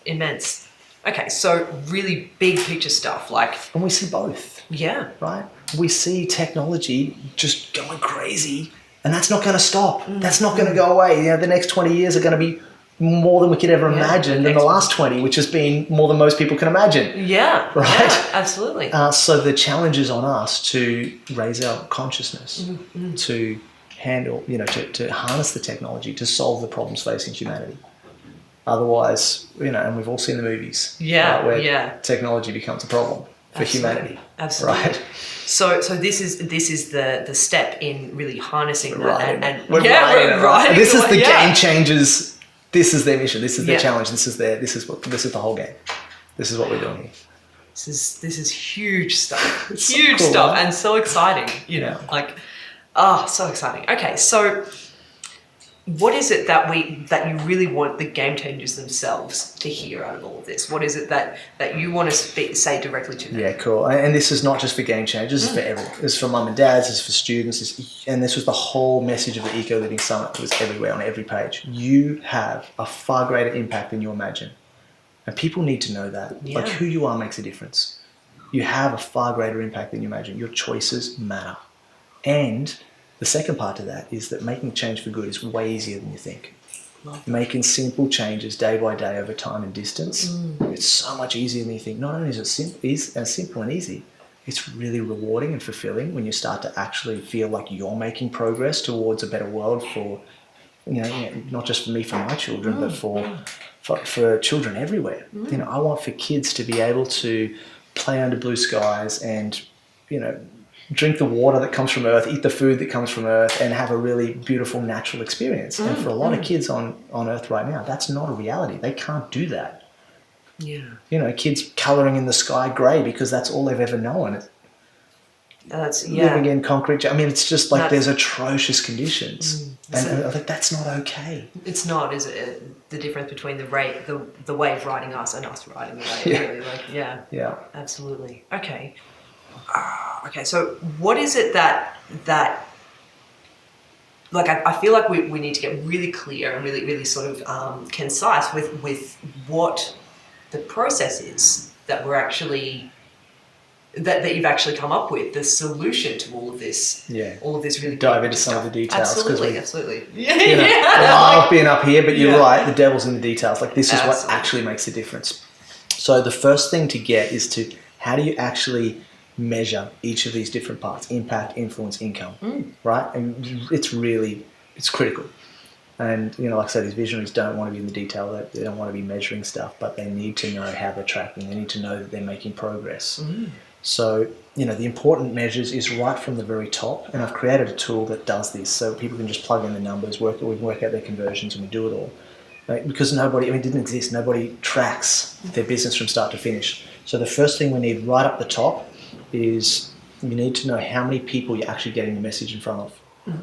immense. Okay, so really big picture stuff And we see both. Yeah. Right? We see technology just going crazy, and that's not going to stop. That's not going to go away. The next 20 years are going to be more than we could ever imagine than the last 20, which has been more than most people can imagine. Yeah. Right? Yeah, absolutely. So the challenge is on us to raise our consciousness, to handle, to harness the technology, to solve the problems facing humanity. Otherwise, and we've all seen the movies. Yeah. Where technology becomes a problem for humanity. Absolutely. Right? So this is the step in really harnessing that and we're riding. This is the Gamechangers. This is their mission. This is their challenge. This is the whole game. This is what we're doing here. This is huge stuff. It's huge so cool, stuff right? and so exciting. So exciting. Okay, so what is it that you really want the game changers themselves to hear out of all of this? What is it that you want to say directly to them? Yeah, cool. And this is not just for game changers, it's for everyone. It's for mum and dads, it's for students, and this was the whole message of the Eco Living Summit. It was everywhere on every page. You have a far greater impact than you imagine. And people need to know that. Yeah. Like who you are makes a difference. You have a far greater impact than you imagine. Your choices matter. And the second part to that is that making change for good is way easier than you think. Making simple changes day by day over time and distance, it's so much easier than you think. Not only is it simple and easy, it's really rewarding and fulfilling when you start to actually feel like you're making progress towards a better world for, not just for me, for my children, but for children everywhere. I want for kids to be able to play under blue skies and, drink the water that comes from Earth, eat the food that comes from Earth, and have a really beautiful natural experience. And for a lot of kids on Earth right now, that's not a reality. They can't do that. Yeah. Kids colouring in the sky grey because that's all they've ever known. Living in concrete. It's just like there's atrocious conditions. And that's not okay. It's not, is it? The difference between the wave riding us and us riding the wave. Yeah. Really. Yeah. Absolutely. Okay. Okay, so what is it that I feel like we need to get really clear and really sort of concise with what the process is that we're actually that you've actually come up with, the solution to all of this. Yeah. All of this really dive into some of the details. Absolutely. I love being up here, but you're right, the devil's in the details. This is what actually makes a difference. So the first thing to get is how do you actually measure each of these different parts: impact, influence, income, right? And it's really it's critical. And, like I said, these visionaries don't want to be in the detail. They don't want to be measuring stuff, but they need to know how they're tracking. They need to know that they're making progress. So, the important measures is right from the very top. And I've created a tool that does this so people can just plug in the numbers, we can work out their conversions, and we do it all. Right? Because it didn't exist. Nobody tracks their business from start to finish. So the first thing we need right up the top is you need to know how many people you're actually getting the message in front of.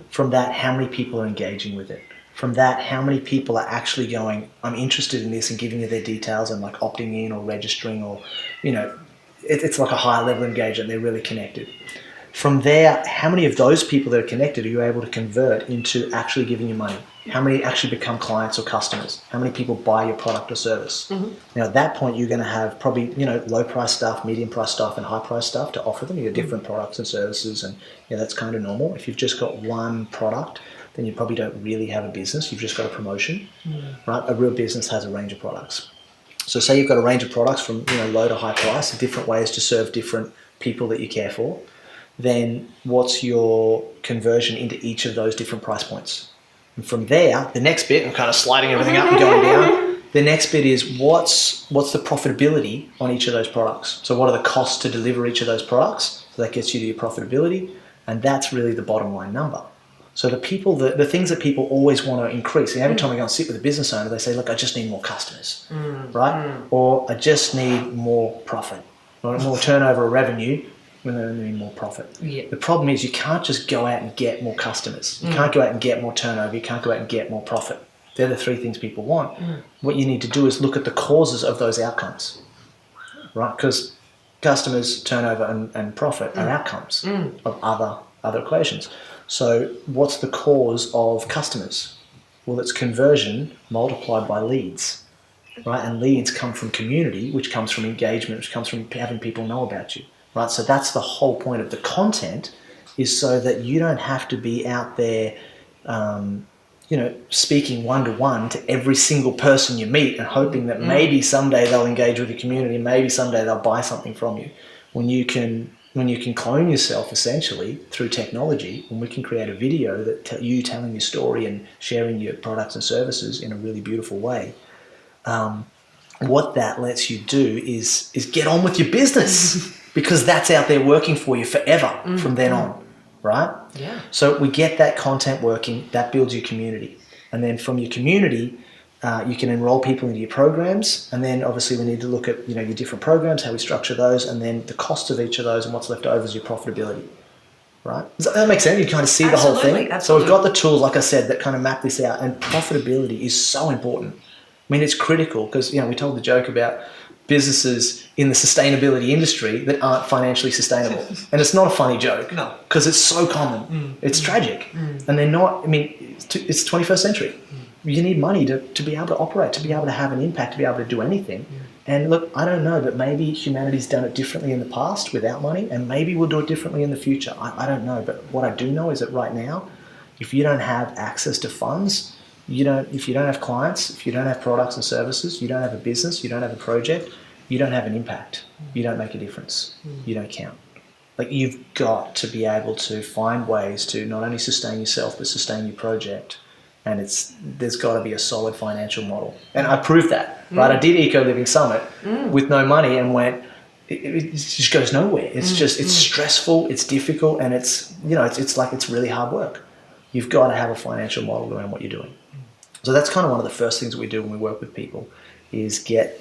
From that, how many people are engaging with it. From that, how many people are actually going, I'm interested in this, and giving you their details and like opting in or registering, or, it's like a higher level engagement. They're really connected. From there, how many of those people that are connected are you able to convert into actually giving you money? How many actually become clients or customers? How many people buy your product or service? Now, at that point, you're going to have probably, low price stuff, medium price stuff, and high price stuff to offer them. You have different products and services, and that's kind of normal. If you've just got one product, then you probably don't really have a business. You've just got a promotion, right? A real business has a range of products. So say you've got a range of products from low to high price, different ways to serve different people that you care for. Then what's your conversion into each of those different price points? And from there, the next bit, I'm kind of sliding everything up and going down. The next bit is what's the profitability on each of those products? So what are the costs to deliver each of those products? So that gets you to your profitability, and that's really the bottom line number. So the things that people always want to increase, and every time I go and sit with a business owner, they say, look, I just need more customers, right? Or I just need more profit, or more turnover or revenue when they need more profit. Yeah. The problem is you can't just go out and get more customers. You can't go out and get more turnover. You can't go out and get more profit. They're the three things people want. What you need to do is look at the causes of those outcomes, right? Because customers, turnover, and profit are outcomes of other equations. So what's the cause of customers? Well, it's conversion multiplied by leads, right? And leads come from community, which comes from engagement, which comes from having people know about you, right? So that's the whole point of the content, is so that you don't have to be out there, speaking one-to-one to every single person you meet and hoping that maybe someday they'll engage with the community and maybe someday they'll buy something from you. When you can clone yourself essentially through technology, and we can create a video that you telling your story and sharing your products and services in a really beautiful way, what that lets you do is get on with your business because that's out there working for you forever from then on, right? Yeah. So we get that content working, that builds your community. And then from your community, you can enroll people into your programs, and then obviously we need to look at your different programs, how we structure those, and then the cost of each of those, and what's left over is your profitability, right? Does that make sense? You kind of see the whole thing. Absolutely. So we've got the tools, like I said, that kind of map this out, and profitability is so important. I mean, it's critical because we told the joke about businesses in the sustainability industry that aren't financially sustainable, and it's not a funny joke. No, because it's so common. It's tragic, and they're not. I mean, it's 21st century. You need money to be able to operate, to be able to have an impact, to be able to do anything. And look, I don't know, but maybe humanity's done it differently in the past without money, and maybe we'll do it differently in the future. I don't know, but what I do know is that right now, if you don't have access to funds, if you don't have clients, if you don't have products and services, you don't have a business, you don't have a project, you don't have an impact. You don't make a difference. You don't count. Like, you've got to be able to find ways to not only sustain yourself, but sustain your project. And there's got to be a solid financial model. And I proved that, right? I did Eco Living Summit with no money and went, it just goes nowhere. It's it's stressful, it's difficult, and it's really hard work. You've got to have a financial model around what you're doing. So that's kind of one of the first things that we do when we work with people, is get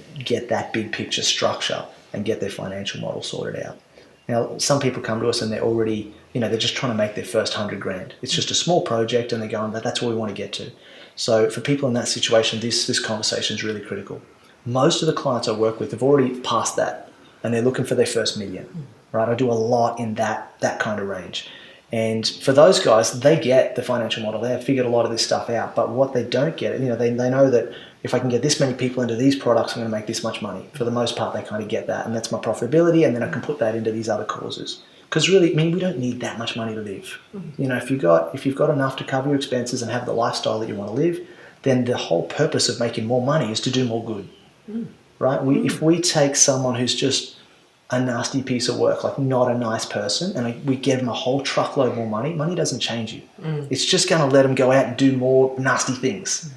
that big picture structure and get their financial model sorted out. Now, some people come to us and they're already, they're just trying to make their first $100,000. It's just a small project and they're going, that's what we want to get to. So for people in that situation, this conversation is really critical. Most of the clients I work with have already passed that and they're looking for their first million, right? I do a lot in that kind of range. And for those guys, they get the financial model. They have figured a lot of this stuff out. But what they don't get, they know that if I can get this many people into these products, I'm going to make this much money. For the most part, they kind of get that. And that's my profitability. And then I can put that into these other causes. Because really, we don't need that much money to live. If you've got enough to cover your expenses and have the lifestyle that you want to live, then the whole purpose of making more money is to do more good, right? If we take someone who's just a nasty piece of work, like not a nice person, and we give them a whole truckload more money, money doesn't change you. It's just going to let them go out and do more nasty things,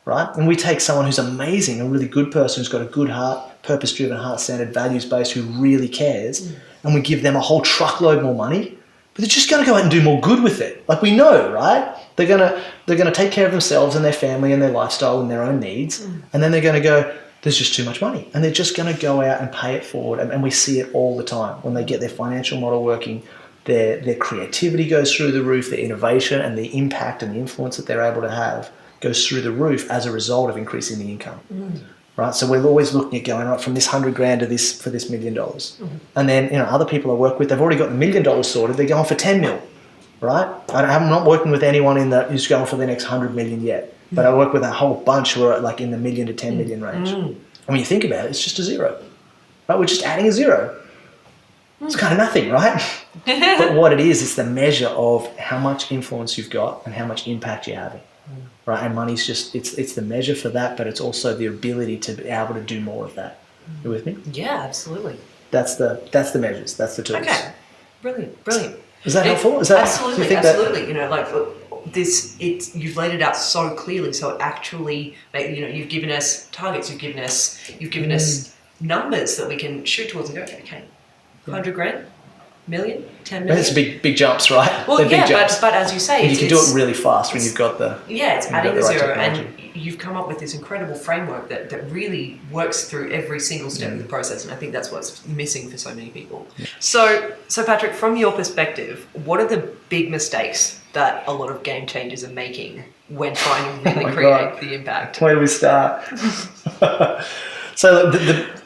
right? And we take someone who's amazing, a really good person who's got a good heart, purpose-driven, heart-centered, values-based, who really cares, and we give them a whole truckload more money, but they're just going to go out and do more good with it. Like, we know, right? They're gonna take care of themselves and their family and their lifestyle and their own needs, and then they're going to go, there's just too much money, and they're just going to go out and pay it forward. And we see it all the time when they get their financial model working. Their creativity goes through the roof, their innovation and the impact and the influence that they're able to have goes through the roof as a result of increasing the income. Right? So we're always looking at going, right, from this $100,000 to this for this $1 million. And then, other people I work with, they've already got the $1 million sorted, they're going for 10 mil, right? I'm not working with anyone who's going for the next 100 million yet. But I work with a whole bunch who are like in the $1 million to 10 million range. And when you think about it, it's just a zero. Right? We're just adding a zero. It's kind of nothing, right? But what it is, it's the measure of how much influence you've got and how much impact you're having. Right? And money's just, it's the measure for that, but it's also the ability to be able to do more of that. You with me? Yeah, absolutely. That's the measures, that's the tools. Okay. Brilliant. Is that helpful? Is that, absolutely, do you think absolutely. You've laid it out so clearly. So it actually, you've given us targets. You've given us numbers that we can shoot towards and go, okay, $100,000, million, 10 million. It's big jumps, right? Well, big jumps. but as you say, you can do it really fast when you've got the it's adding the right zero, technology. and you've come up with this incredible framework that really works through every single step of the process, and I think that's what's missing for so many people. So Patrick, from your perspective, what are the big mistakes that a lot of game changers are making when trying to really create the impact? Where do we start? So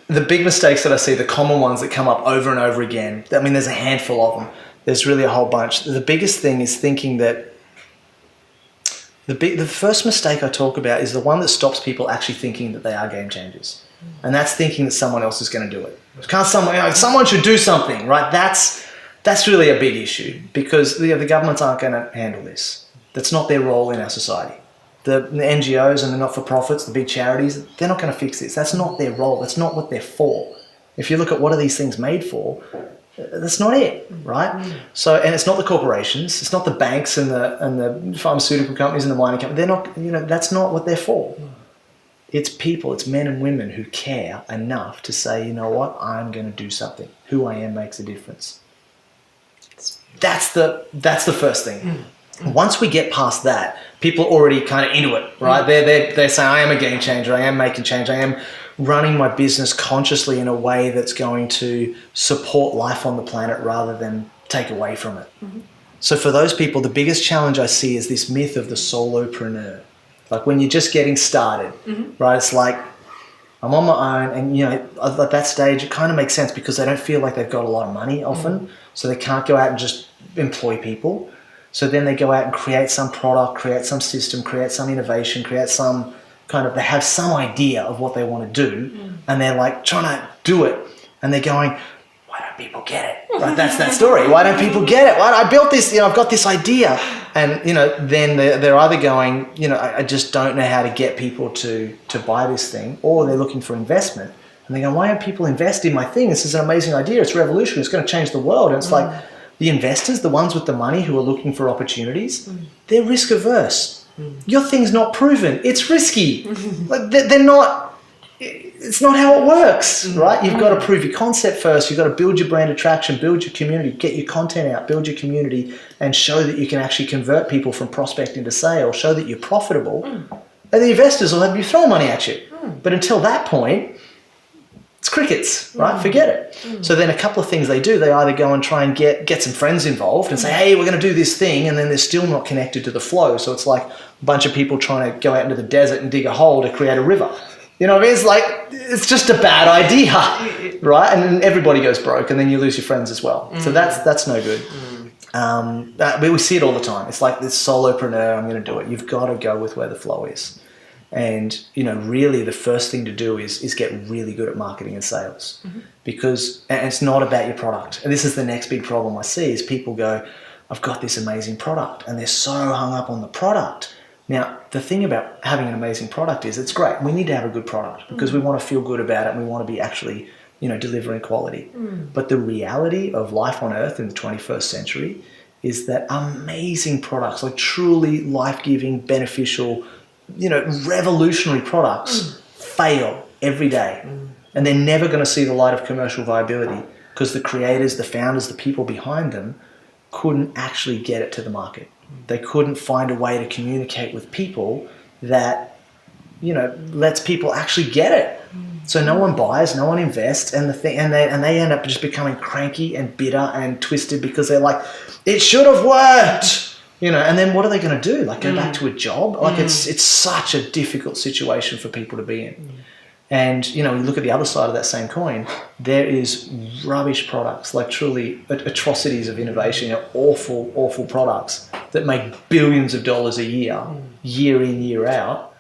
the big mistakes that I see, the common ones that come up over and over again, I mean, there's a handful of them. There's really a whole bunch. The biggest thing is thinking that the first mistake I talk about is the one that stops people actually thinking that they are game changers. And that's thinking that someone else is going to do it. Someone should do something, right? That's really a big issue, because the governments aren't going to handle this. That's not their role in our society. The NGOs and the not-for-profits, the big charities, they're not going to fix this. That's not their role. That's not what they're for. If you look at what are these things made for, that's not it, right? So, and it's not the corporations, it's not the banks and the pharmaceutical companies and the mining companies. They're not, that's not what they're for. It's people, it's men and women who care enough to say, you know what, I'm going to do something. Who I am makes a difference. That's the first thing. Once we get past that, people are already kind of into it, right? They're saying, I am a game changer, I am making change, I am running my business consciously in a way that's going to support life on the planet rather than take away from it. So for those people, the biggest challenge I see is this myth of the solopreneur. Like when you're just getting started, right? It's like, I'm on my own, and at that stage, it kind of makes sense because they don't feel like they've got a lot of money often, so they can't go out and just employ people. So then they go out and create some product, create some system, create some innovation, create some they have some idea of what they want to do, and they're like trying to do it, and they're going, why don't people get it? Right? That's that story. Why don't people get it? I built this, I've got this idea. And, then they're either going, I just don't know how to get people to buy this thing, or they're looking for investment. And they go, why don't people invest in my thing? This is an amazing idea. It's revolutionary. It's going to change the world. And it's like the investors, the ones with the money who are looking for opportunities, they're risk averse. Your thing's not proven. It's risky. Like they're not. It's not how it works, right? You've got to prove your concept first. You've got to build your brand attraction, build your community, get your content out, build your community, and show that you can actually convert people from prospect into sale, show that you're profitable, and the investors will have you throw money at you. But until that point, it's crickets, right? Forget it. So then a couple of things they do, they either go and try and get some friends involved and say, hey, we're going to do this thing, and then they're still not connected to the flow. So it's like a bunch of people trying to go out into the desert and dig a hole to create a river. You know what I mean? It's like, it's just a bad idea, right? And then everybody goes broke, and then you lose your friends as well. So that's no good. But we see it all the time. It's like this solopreneur, I'm going to do it. You've got to go with where the flow is. And, really the first thing to do is get really good at marketing and sales, because and it's not about your product. And this is the next big problem I see is people go, I've got this amazing product, and they're so hung up on the product. Now, the thing about having an amazing product is it's great. We need to have a good product because we want to feel good about it, and we want to be actually delivering quality. But the reality of life on Earth in the 21st century is that amazing products, like truly life-giving, beneficial, revolutionary products fail every day. And they're never going to see the light of commercial viability because the creators, the founders, the people behind them couldn't actually get it to the market. They couldn't find a way to communicate with people that, lets people actually get it. So no one buys, no one invests, and they end up just becoming cranky and bitter and twisted because they're like, it should have worked, And then what are they going to do? Like go back to a job? Like it's such a difficult situation for people to be in. And you look at the other side of that same coin. There is rubbish products, like truly atrocities of innovation, awful products that make billions of dollars a year, year in, year out.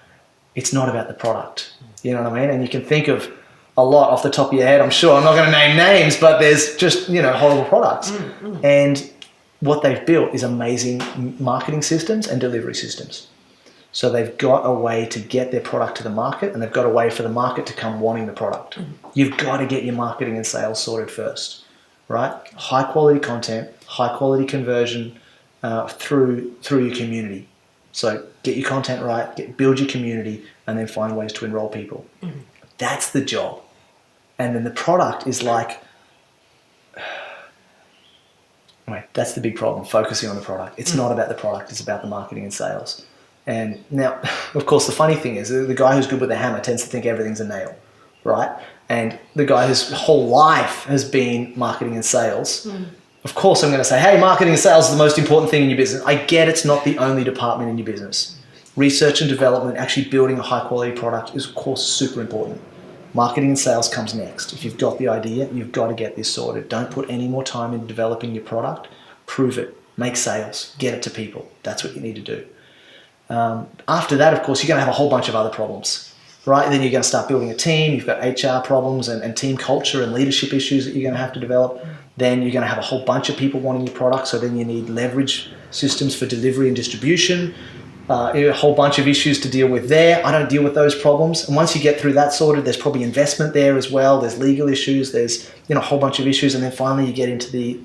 It's not about the product. You know what I mean? And you can think of a lot off the top of your head. I'm sure I'm not going to name names, but there's just horrible products. And what they've built is amazing marketing systems and delivery systems. So they've got a way to get their product to the market, and they've got a way for the market to come wanting the product. You've got to get your marketing and sales sorted first, right? High quality content, high quality conversion through your community. So get your content right, build your community, and then find ways to enroll people. That's the job. And then the product is like, that's the big problem, focusing on the product. It's not about the product, it's about the marketing and sales. And now, of course, the funny thing is the guy who's good with the hammer tends to think everything's a nail, right? And the guy whose whole life has been marketing and sales, of course I'm going to say, hey, marketing and sales is the most important thing in your business. I get it's not the only department in your business. Research and development, actually building a high quality product is of course super important. Marketing and sales comes next. If you've got the idea, you've got to get this sorted. Don't put any more time in developing your product. Prove it. Make sales. Get it to people. That's what you need to do. After that, of course, you're going to have a whole bunch of other problems, right? Then you're going to start building a team. You've got HR problems and team culture and leadership issues that you're going to have to develop. Then you're going to have a whole bunch of people wanting your product. So then you need leverage systems for delivery and distribution. A whole bunch of issues to deal with there. I don't deal with those problems. And once you get through that sorted, there's probably investment there as well. There's legal issues. There's a whole bunch of issues. And then finally you get into the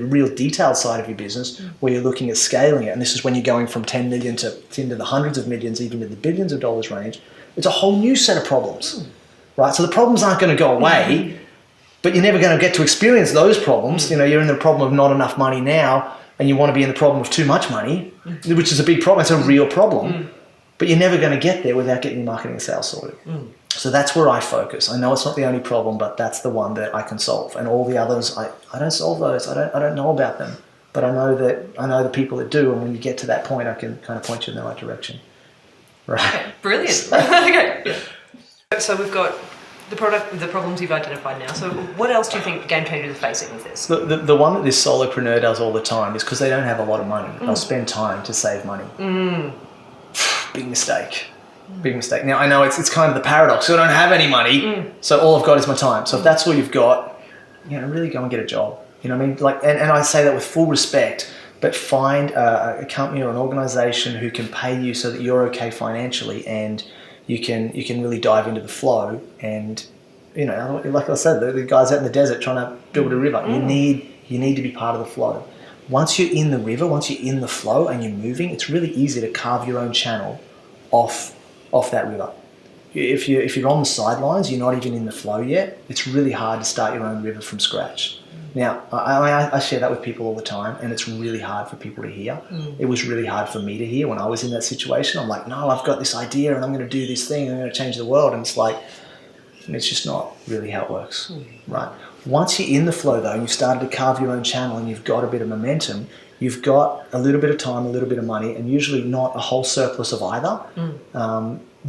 real detailed side of your business where you're looking at scaling it. And this is when you're going from 10 million to into the hundreds of millions, even to the billions of dollars range. It's a whole new set of problems, right? So the problems aren't going to go away, but you're never going to get to experience those problems. You're in the problem of not enough money now, and you want to be in the problem of too much money, which is a big problem. It's a real problem, but you're never going to get there without getting your marketing and sales sorted. So that's where I focus. I know it's not the only problem, but that's the one that I can solve. And all the others, I don't solve those. I don't know about them, but I know the people that do. And when you get to that point, I can kind of point you in the right direction. Right. Okay, brilliant. Okay. So we've got the problems you've identified now. So what else do you think Gamechangers are facing with this? The one that this solopreneur does all the time is because they don't have a lot of money. They'll spend time to save money. Big mistake. Big mistake. Now I know it's kind of the paradox. So I don't have any money, so all I've got is my time. So if that's all you've got, really go and get a job. You know what I mean? Like, and I say that with full respect, but find a company or an organization who can pay you so that you're okay financially and you can really dive into the flow. And like I said, the guys out in the desert trying to build a river. You need to be part of the flow. Once you're in the river, once you're in the flow and you're moving, it's really easy to carve your own channel off that river. If you're on the sidelines, you're not even in the flow yet, it's really hard to start your own river from scratch. Now, I share that with people all the time, and it's really hard for people to hear. It was really hard for me to hear when I was in that situation. I'm like, no, I've got this idea and I'm going to do this thing and I'm going to change the world. And it's like, it's just not really how it works, right? Once you're in the flow though, and you've started to carve your own channel and you've got a bit of momentum, you've got a little bit of time, a little bit of money, and usually not a whole surplus of either.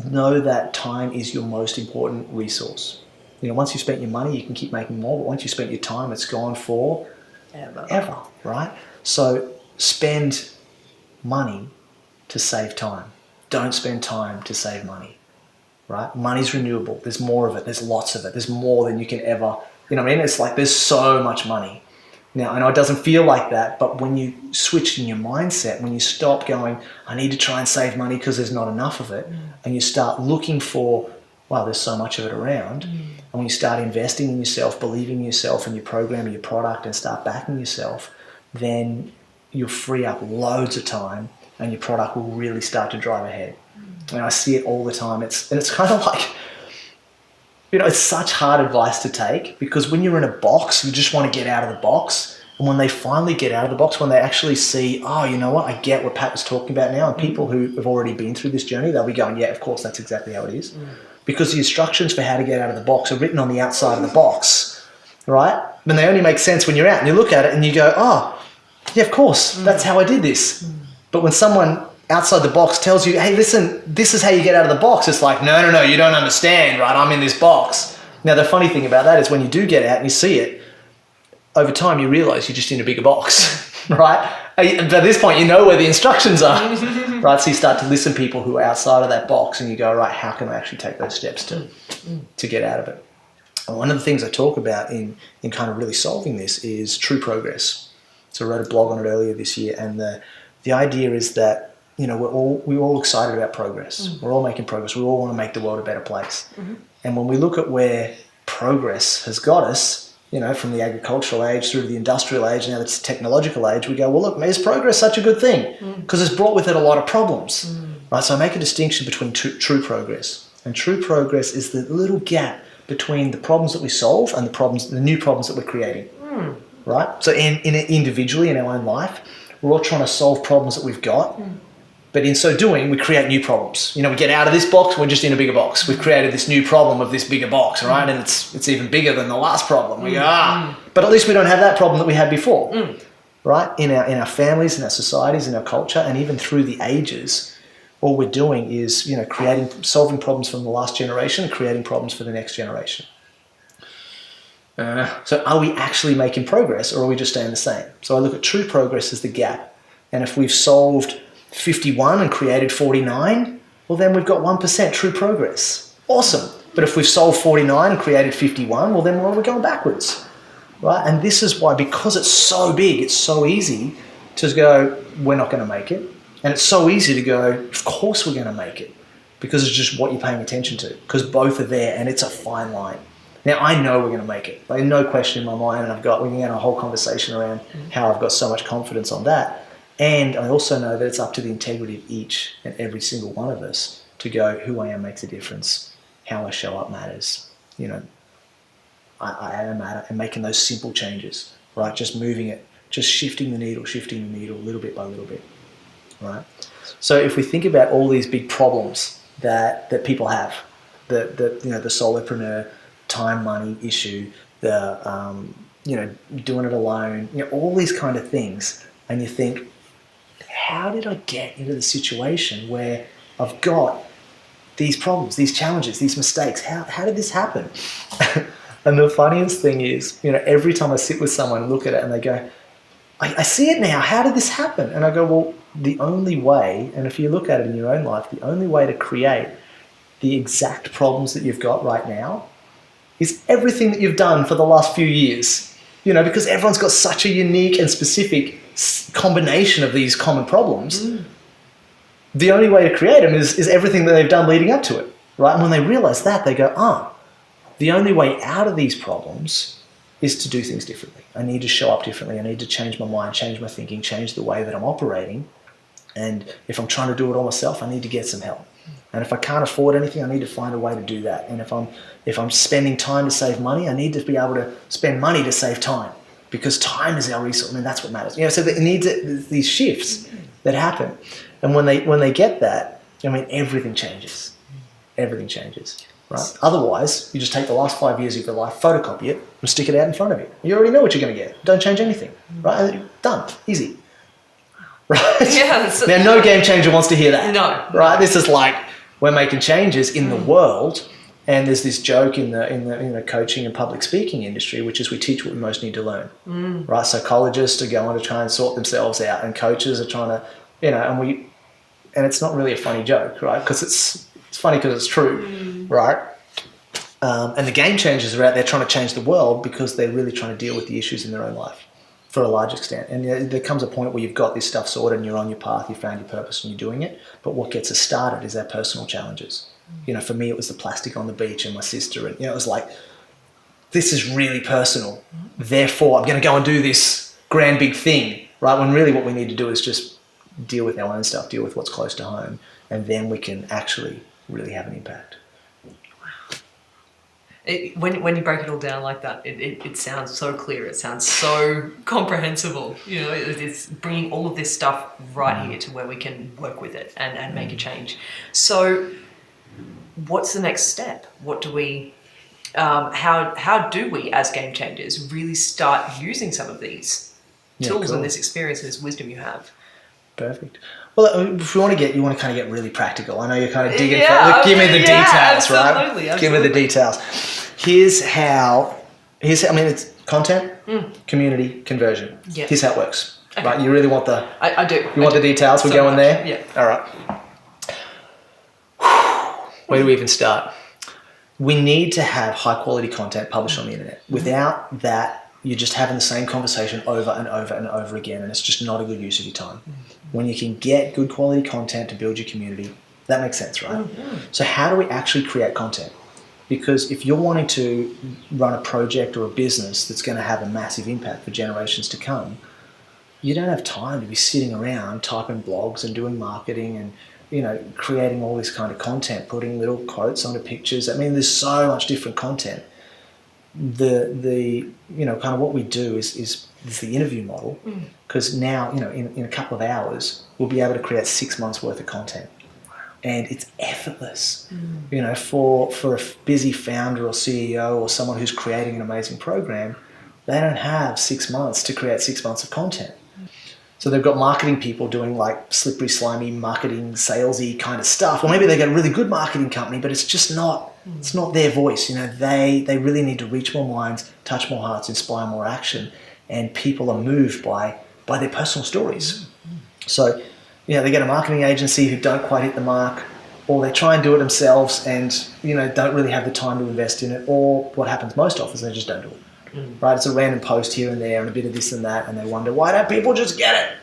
Know that time is your most important resource. Once you've spent your money, you can keep making more, but once you've spent your time, it's gone for ever, right? So spend money to save time. Don't spend time to save money, right? Money's renewable. There's more of it. There's lots of it. There's more than you can ever, It's like there's so much money. Now, I know it doesn't feel like that, but when you switch in your mindset, when you stop going, I need to try and save money because there's not enough of it, and you start looking for wow, there's so much of it around. And when you start investing in yourself, believing in yourself and your program and your product and start backing yourself, then you'll free up loads of time and your product will really start to drive ahead. And I see it all the time. It's kind of like, it's such hard advice to take, because when you're in a box, you just want to get out of the box. And when they finally get out of the box, when they actually see, oh, you know what, I get what Pat was talking about now. And people who have already been through this journey, they'll be going, yeah, of course, that's exactly how it is. Because the instructions for how to get out of the box are written on the outside of the box, right? And they only make sense when you're out and you look at it and you go, oh, yeah, of course, that's how I did this. But when someone outside the box tells you, hey, listen, this is how you get out of the box, it's like, no, you don't understand, right? I'm in this box. Now, the funny thing about that is when you do get out and you see it, over time you realize you're just in a bigger box, right? By this point, you know where the instructions are, right? So you start to listen to people who are outside of that box and you go, right, how can I actually take those steps to get out of it? And one of the things I talk about in kind of really solving this is true progress. So I wrote a blog on it earlier this year, and the idea is that, we're all excited about progress. We're all making progress. We all want to make the world a better place. And when we look at where progress has got us, from the agricultural age through to the industrial age, now it's the technological age, we go, well, look, is progress such a good thing? Because it's brought with it a lot of problems, right? So I make a distinction between true progress. And true progress is the little gap between the problems that we solve and the new problems that we're creating, right? So individually in our own life, we're all trying to solve problems that we've got. But in so doing, we create new problems. We get out of this box, we're just in a bigger box. We've created this new problem of this bigger box, right? And it's even bigger than the last problem. We go, but at least we don't have that problem that we had before, right? In our families, in our societies, in our culture, and even through the ages, all we're doing is, solving problems from the last generation and creating problems for the next generation. So are we actually making progress, or are we just staying the same? So I look at true progress as the gap. And if we've solved 51 and created 49, well, then we've got 1% true progress. Awesome. But if we've solved 49 and created 51, well, then we're going backwards, right? And this is why, because it's so big, it's so easy to go, we're not going to make it. And it's so easy to go, of course we're going to make it, because it's just what you're paying attention to, because both are there and it's a fine line. Now, I know we're going to make it. There's no question in my mind, and we can have a whole conversation around how I've got so much confidence on that. And I also know that it's up to the integrity of each and every single one of us to go, who I am makes a difference. How I show up matters. I matter, and making those simple changes, right? Just moving it, just shifting the needle little bit by little bit, right? So if we think about all these big problems that people have, the solopreneur, time, money issue, the, doing it alone, all these kind of things, and you think, how did I get into the situation where I've got these problems, these challenges, these mistakes? How did this happen? And the funniest thing is, every time I sit with someone and look at it and they go, I see it now. How did this happen? And I go, well, the only way, and if you look at it in your own life, the only way to create the exact problems that you've got right now is everything that you've done for the last few years. Because everyone's got such a unique and specific combination of these common problems. The only way to create them is everything that they've done leading up to it, right? And when they realize that, they go, the only way out of these problems is to do things differently. I need to show up differently. I need to change my mind, change my thinking, change the way that I'm operating. And if I'm trying to do it all myself, I need to get some help. And if I can't afford anything, I need to find a way to do that. And if I'm spending time to save money, I need to be able to spend money to save time, because time is our resource. That's what matters. So it needs these shifts that happen. And when they get that, everything changes. Everything changes, right? Otherwise, you just take the last 5 years of your life, photocopy it, and stick it out in front of you. You already know what you're going to get. Don't change anything, right? Done. Easy. Right? Yeah. Now, no game changer wants to hear that. No. Right? This is like, we're making changes in the world, and there's this joke in the coaching and public speaking industry, which is we teach what we most need to learn. Right? Psychologists are going to try and sort themselves out, and coaches are trying to, and it's not really a funny joke, right? Because it's funny because it's true, right? And the game changers are out there trying to change the world because they're really trying to deal with the issues in their own life for a large extent. And there comes a point where you've got this stuff sorted and you're on your path, you found your purpose and you're doing it. But what gets us started is our personal challenges. You know, for me, it was the plastic on the beach and my sister. And, you know, it was like, this is really personal. Therefore, I'm going to go and do this grand big thing, right? When really what we need to do is just deal with our own stuff, deal with what's close to home, and then we can actually really have an impact. When you break it all down like that, it sounds so clear. It sounds so comprehensible. You know, it's bringing all of this stuff right here to where we can work with it and make a change. So, what's the next step? What do we? How do we, as game changers, really start using some of these tools and this experience and this wisdom you have? Perfect. Well, if you want to kind of get really practical, I know you're kind of digging give me the details, absolutely, right? Give me the details. Here's how, I mean, it's content, community, conversion. Yeah. Here's how it works, okay. right? You really want the... I do. You want the details? We're going there? Yeah. All right. Where do we even start? We need to have high quality content published on the internet. Without that, you're just having the same conversation over and over and over again, and it's just not a good use of your time. When you can get good quality content to build your community, that makes sense, right? So how do we actually create content? Because if you're wanting to run a project or a business that's going to have a massive impact for generations to come, you don't have time to be sitting around typing blogs and doing marketing and, you know, creating all this kind of content, putting little quotes onto pictures. I mean, there's so much different content. The you know, kind of what we do is the interview model, because now, you know, in a couple of hours we'll be able to create 6 months worth of content, and it's effortless. You know, for a busy founder or CEO or someone who's creating an amazing program, they don't have 6 months to create 6 months of content. So they've got marketing people doing like slippery, slimy marketing, salesy kind of stuff. Or maybe they got a really good marketing company, but it's just not, it's not their voice. You know, they really need to reach more minds, touch more hearts, inspire more action. And people are moved by their personal stories. So, you know, they get a marketing agency who don't quite hit the mark, or they try and do it themselves and, you know, don't really have the time to invest in it. Or what happens most often is they just don't do it. Right, it's a random post here and there and a bit of this and that, and they wonder, why don't people just get it?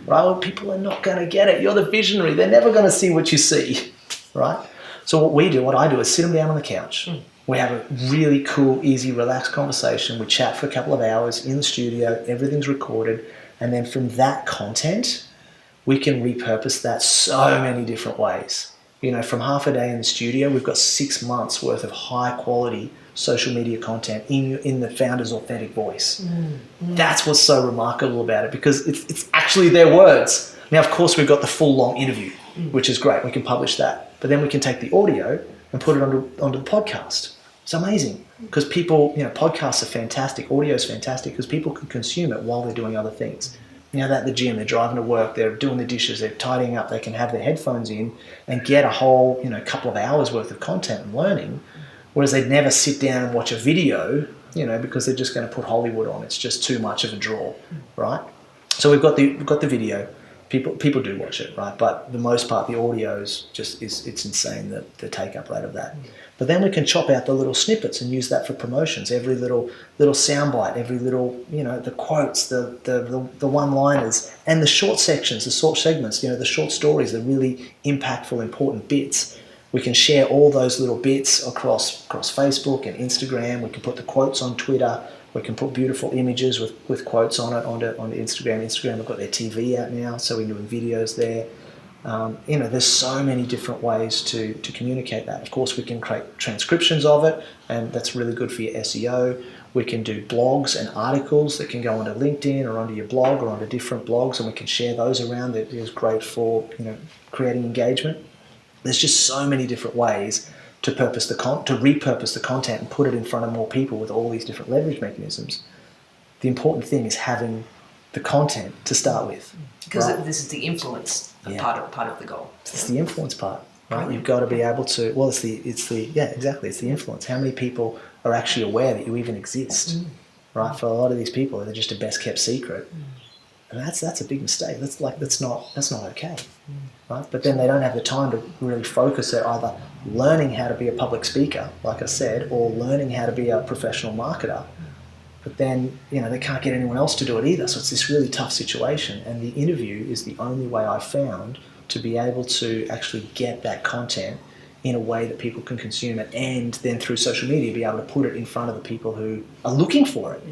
Right, well, people are not going to get it. You're the visionary. They're never going to see what you see, right? So what I do is sit them down on the couch. We have a really cool, easy, relaxed conversation. We chat for a couple of hours in the studio. Everything's recorded. And then from that content, we can repurpose that so many different ways. You know, from half a day in the studio, we've got 6 months worth of high quality social media content in the founder's authentic voice. That's what's so remarkable about it, because it's actually their words. Now, of course, we've got the full long interview, which is great. We can publish that. But then we can take the audio and put it onto the podcast. It's amazing, because people, you know, podcasts are fantastic. Audio is fantastic because people can consume it while they're doing other things. You know, they're at the gym, they're driving to work, they're doing the dishes, they're tidying up, they can have their headphones in and get a whole, you know, couple of hours worth of content and learning. Whereas they'd never sit down and watch a video, you know, because they're just going to put Hollywood on. It's just too much of a draw, right? So we've got the video. People do watch it, right? But the most part, the audio is just it's insane, the take up rate of that. But then we can chop out the little snippets and use that for promotions. Every little soundbite, every little, you know, the quotes, the one-liners, and the short sections, the short segments. You know, the short stories, the really impactful, important bits. We can share all those little bits across Facebook and Instagram. We can put the quotes on Twitter. We can put beautiful images with quotes on it onto Instagram. Instagram have got their TV out now, so we're doing videos there. You know, there's so many different ways to communicate that. Of course, we can create transcriptions of it, and that's really good for your SEO. We can do blogs and articles that can go onto LinkedIn or onto your blog or onto different blogs, and we can share those around. That is great for, you know, creating engagement. There's just so many different ways to repurpose the content and put it in front of more people with all these different leverage mechanisms. The important thing is having the content to start with. Because right? this is the influence part of the goal. It's the influence part, right? You've got to be able to. Well, it's the exactly. It's the influence. How many people are actually aware that you even exist, right? For a lot of these people, they're just a best kept secret, and that's a big mistake. That's not okay. Right? But then they don't have the time to really focus at either learning how to be a public speaker, like I said, or learning how to be a professional marketer. But then, you know, they can't get anyone else to do it either. So it's this really tough situation. And the interview is the only way I found to be able to actually get that content in a way that people can consume it, and then through social media be able to put it in front of the people who are looking for it,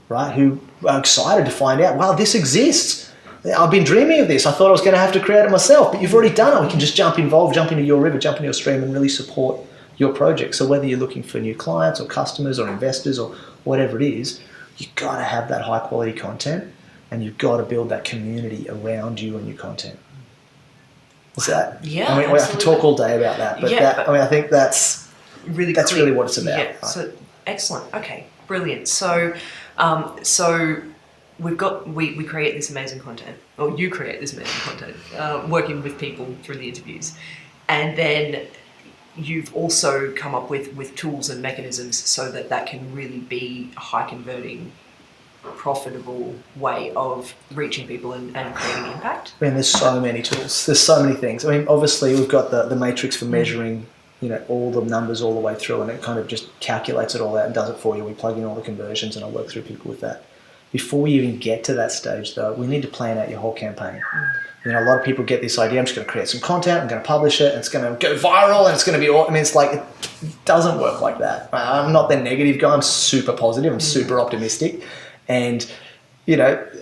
right? Who are excited to find out, wow, this exists. I've been dreaming of this. I thought I was going to have to create it myself, but you've already done it. We can just jump into your river, jump into your stream, and really support your project. So whether you're looking for new clients or customers or investors or whatever it is, you've got to have that high quality content, and you've got to build that community around you and your content. Is that? Yeah, I mean, we have to talk all day about that, but I think that's really what it's about. Yeah. Right? So excellent. Okay, brilliant. So, we create this amazing content, or you create this amazing content, working with people through the interviews, and then you've also come up with tools and mechanisms so that can really be a high converting, profitable way of reaching people and creating impact. I mean, there's so many tools. There's so many things. I mean, obviously we've got the matrix for measuring, all the numbers all the way through, and it kind of just calculates it all out and does it for you. We plug in all the conversions, and I work through people with that. Before we even get to that stage, though, we need to plan out your whole campaign. A lot of people get this idea, I'm just going to create some content, I'm going to publish it, and it's going to go viral, and it's going to be all... I mean, it's like, it doesn't work like that. I'm not the negative guy. I'm super positive. I'm super optimistic. And,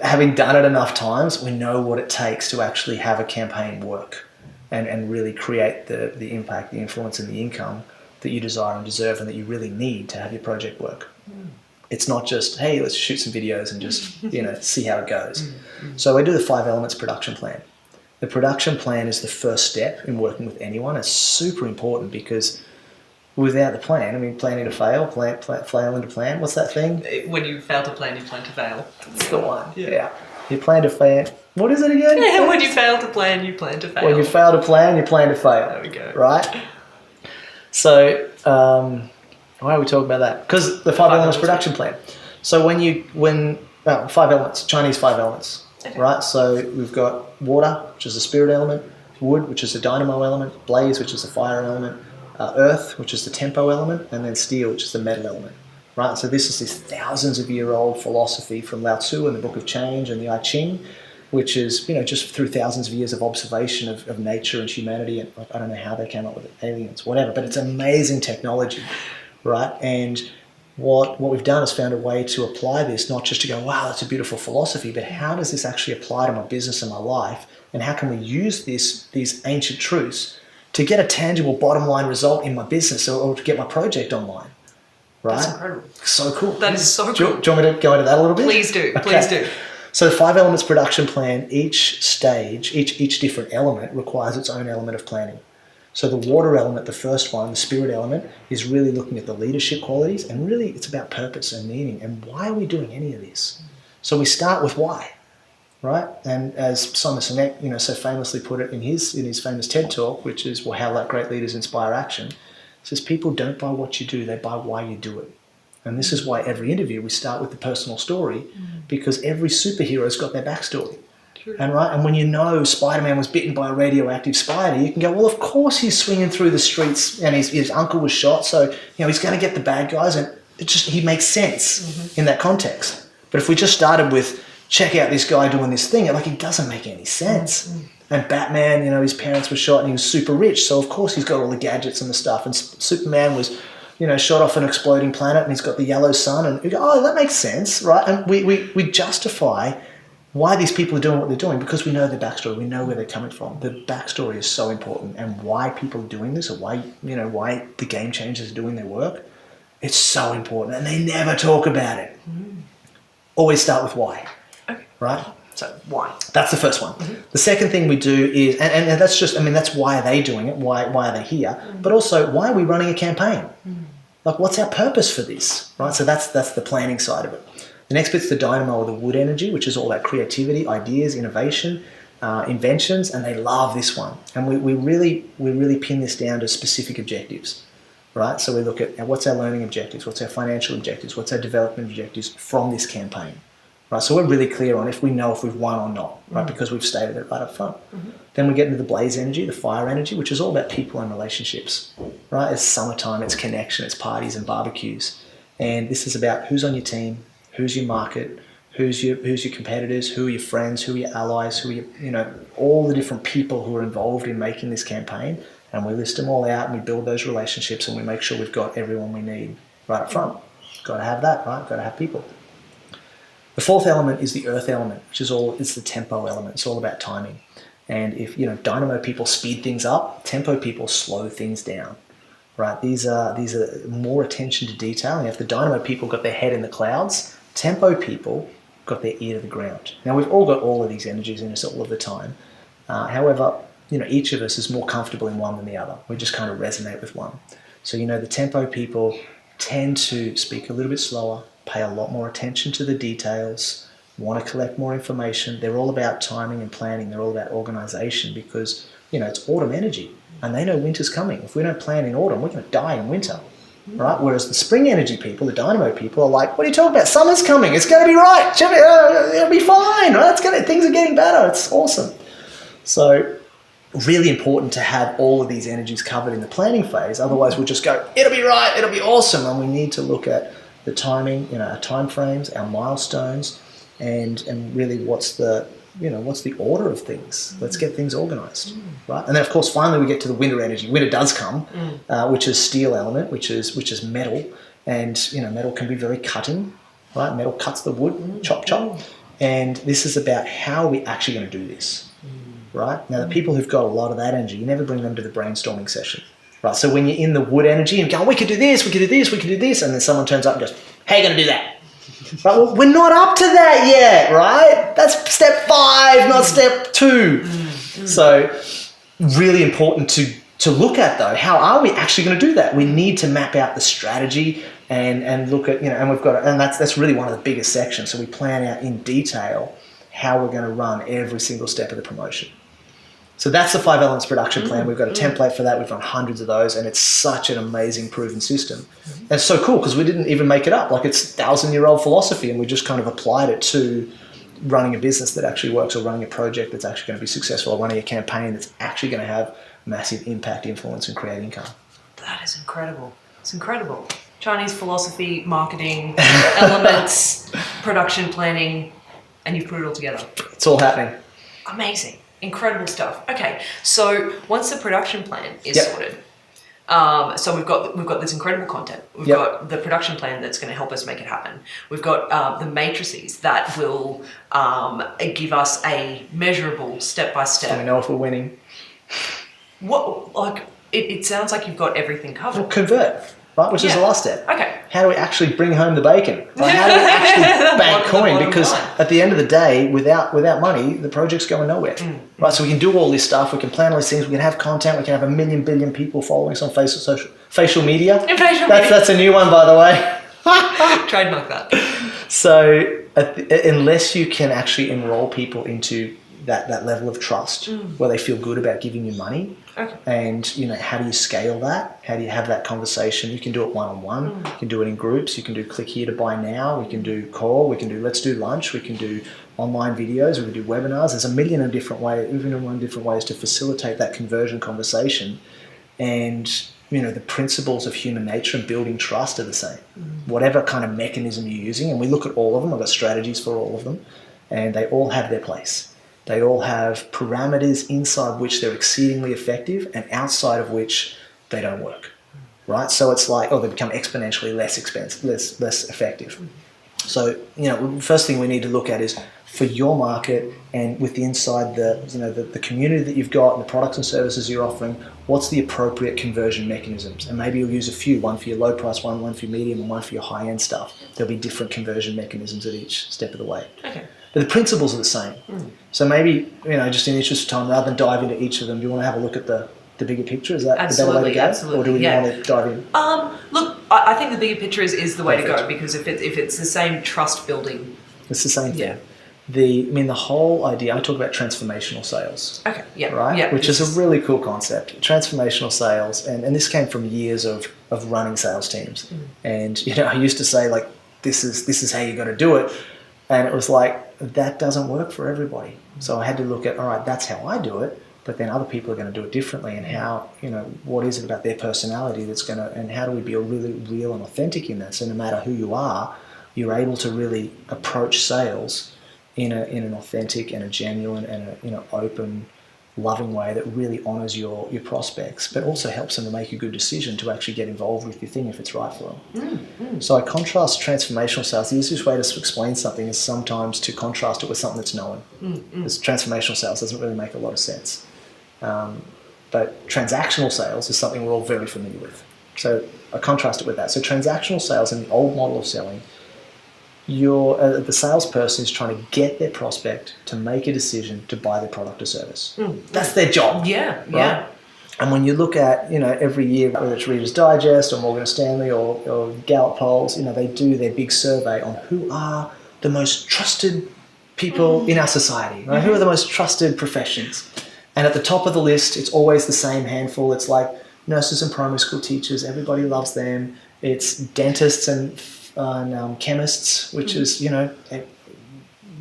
having done it enough times, we know what it takes to actually have a campaign work and really create the impact, the influence, and the income that you desire and deserve, and that you really need to have your project work. It's not just, hey, let's shoot some videos and just, see how it goes. So we do the 5 elements production plan. The production plan is the first step in working with anyone. It's super important because without the plan, I mean, planning to fail, failing to plan. What's that thing? When you fail to plan, you plan to fail. That's the one. Yeah. You plan to fail. What is it again? When you fail to plan, you plan to fail. When you fail to plan, you plan to fail. There we go. Right? So, why are we talking about that? Because the 5 elements production plan. So 5 elements, Chinese 5 elements, right? So we've got water, which is the spirit element, wood, which is the dynamo element, blaze, which is the fire element, earth, which is the tempo element, and then steel, which is the metal element, right? So this is this thousands of year old philosophy from Lao Tzu and the Book of Change and the I Ching, which is, just through thousands of years of observation of nature and humanity. And I don't know how they came up with it, aliens, whatever, but it's amazing technology, right? And what we've done is found a way to apply this, not just to go, wow, that's a beautiful philosophy, but how does this actually apply to my business and my life? And how can we use these ancient truths to get a tangible bottom line result in my business or to get my project online, right? That's incredible. So cool. That is so cool. Do you want me to go into that a little bit? Please do. Okay. Please do. So the 5 elements production plan, each stage, each different element requires its own element of planning. So the water element, the first one, the spirit element, is really looking at the leadership qualities, and really it's about purpose and meaning and why are we doing any of this? So we start with why, right? And as Simon Sinek, so famously put it in his famous TED Talk, which is, well, how great leaders inspire action, says people don't buy what you do, they buy why you do it. And this is why every interview we start with the personal story, because every superhero's got their backstory. And when Spider-Man was bitten by a radioactive spider, you can go, well, of course he's swinging through the streets and his uncle was shot, so he's going to get the bad guys, and he makes sense in that context. But if we just started with, check out this guy doing this thing, it doesn't make any sense. And Batman, his parents were shot and he was super rich, so of course he's got all the gadgets and the stuff. And Superman was, shot off an exploding planet and he's got the yellow sun, and we go, oh, that makes sense, right? And we justify why these people are doing what they're doing because we know their backstory, we know where they're coming from. The backstory is so important, and why people are doing this, or why the Gamechangers are doing their work, it's so important, and they never talk about it. Always start with why, right? So why? That's the first one. The second thing we do is, and that's just, that's why are they doing it? Why are they here? But also, why are we running a campaign? What's our purpose for this, right? So that's the planning side of it. The next bit's the dynamo, or the wood energy, which is all that creativity, ideas, innovation, inventions, and they love this one. And we really pin this down to specific objectives, right? So we look at what's our learning objectives, what's our financial objectives, what's our development objectives from this campaign, right? So we're really clear on if we've won or not, right? Because we've stated it right up front. Then we get into the blaze energy, the fire energy, which is all about people and relationships, right? It's summertime, it's connection, it's parties and barbecues. And this is about who's on your team, who's your market, who's your competitors, who are your friends, who are your allies, who are your, all the different people who are involved in making this campaign, And we list them all out and we build those relationships and we make sure we've got everyone we need right up front. Got to have that, right? Got to have people. The fourth element is the earth element, which is it's the tempo element. It's all about timing. And if, dynamo people speed things up, tempo people slow things down, right? These are more attention to detail. And if the dynamo people got their head in the clouds, tempo people got their ear to the ground. Now, we've all got all of these energies in us all of the time. However, each of us is more comfortable in one than the other. We just kind of resonate with one. So, the tempo people tend to speak a little bit slower, pay a lot more attention to the details, want to collect more information. They're all about timing and planning. They're all about organization because, it's autumn energy and they know winter's coming. If we don't plan in autumn, we're going to die in winter, right? Whereas the spring energy people, the dynamo people are like, what are you talking about? Summer's coming. It's going to be right. It'll be fine, right? Things are getting better. It's awesome. So really important to have all of these energies covered in the planning phase. Otherwise we'll just go, it'll be right. It'll be awesome. And we need to look at the timing, our time frames, our milestones, and really what's the order of things. Let's get things organized, right? And then of course finally we get to the winter energy. Winter does come, which is steel element, which is metal, and metal can be very cutting, right? Metal cuts the wood, chop chop, and this is about how are we actually going to do this, right? Now the people who've got a lot of that energy, you never bring them to the brainstorming session. Right, so when you're in the wood energy and go, we could do this, we could do this, we could do this, and then someone turns up and goes, how are you going to do that? Right, well, we're not up to that yet, right? That's step 5, not step 2. So really important to look at though, how are we actually going to do that? We need to map out the strategy and look at, and we've got, and that's really one of the biggest sections. So we plan out in detail how we're going to run every single step of the promotion. So that's the 5 elements production plan. We've got a template for that. We've run hundreds of those, and it's such an amazing proven system. And it's so cool because we didn't even make it up. Like, it's 1,000-year-old philosophy, and we just kind of applied it to running a business that actually works, or running a project that's actually going to be successful, or running a campaign that's actually going to have massive impact, influence, and create income. That is incredible. It's incredible. Chinese philosophy, marketing, elements, production planning, and you've put it all together. It's all happening. Amazing. Incredible stuff. Okay, so once the production plan is sorted, so we've got this incredible content. We've got the production plan that's going to help us make it happen. We've got the matrices that will give us a measurable step-by-step. So we know if we're winning. It sounds like you've got everything covered. Well, convert, right? Which is the last step. Okay. How do we actually bring home the bacon? Like, how do we actually bank coin? Because at the end of the day, without money, the project's going nowhere. Right? So we can do all this stuff. We can plan all these things. We can have content. We can have 1 million billion people following us on facial media. That's a new one, by the way. Trademark that. So unless you can actually enroll people into that level of trust where they feel good about giving you money, and how do you scale that? How do you have that conversation? You can do it one-on-one. You can do it in groups. You can do click here to buy now. We can do call. We can do let's do lunch. We can do online videos. We can do webinars. There's 1 million different ways to facilitate that conversion conversation. And the principles of human nature and building trust are the same. Whatever kind of mechanism you're using, and we look at all of them. I've got strategies for all of them, and they all have their place. They all have parameters inside which they're exceedingly effective and outside of which they don't work, right? So it's like, they become exponentially less effective. So, first thing we need to look at is for your market and with the inside the community that you've got and the products and services you're offering, what's the appropriate conversion mechanisms? And maybe you'll use a few, one for your low price, one for your medium, and one for your high end stuff. There'll be different conversion mechanisms at each step of the way. Okay. But the principles are the same. So maybe, just in the interest of time, rather than dive into each of them, do you want to have a look at the bigger picture? Is that the better way to go? Absolutely. Or do we want to dive in? Look, I think the bigger picture is the way to go, because if it's the same trust building. It's the same thing. The whole idea, I talk about transformational sales. Okay, yeah. Right? Yeah, which is a really cool concept. Transformational sales, and this came from years of running sales teams. And, I used to say, like, this is how you got to do it. And it was like, that doesn't work for everybody. So I had to look at, all right, that's how I do it, but then other people are going to do it differently, and how, what is it about their personality that's going to, and how do we be really real and authentic in that? So no matter who you are, you're able to really approach sales in an authentic and a genuine and open loving way that really honours your prospects, but also helps them to make a good decision to actually get involved with your thing if it's right for them. So I contrast transformational sales. The easiest way to explain something is sometimes to contrast it with something that's known. Because transformational sales doesn't really make a lot of sense. But transactional sales is something we're all very familiar with. So I contrast it with that. So transactional sales in the old model of selling, the salesperson is trying to get their prospect to make a decision to buy their product or service. That's their job. Right? And when you look at, every year, whether it's Reader's Digest or Morgan Stanley or Gallup polls, they do their big survey on who are the most trusted people in our society, right? Who are the most trusted professions? And at the top of the list, it's always the same handful. It's like nurses and primary school teachers. Everybody loves them. It's dentists and chemists, which is,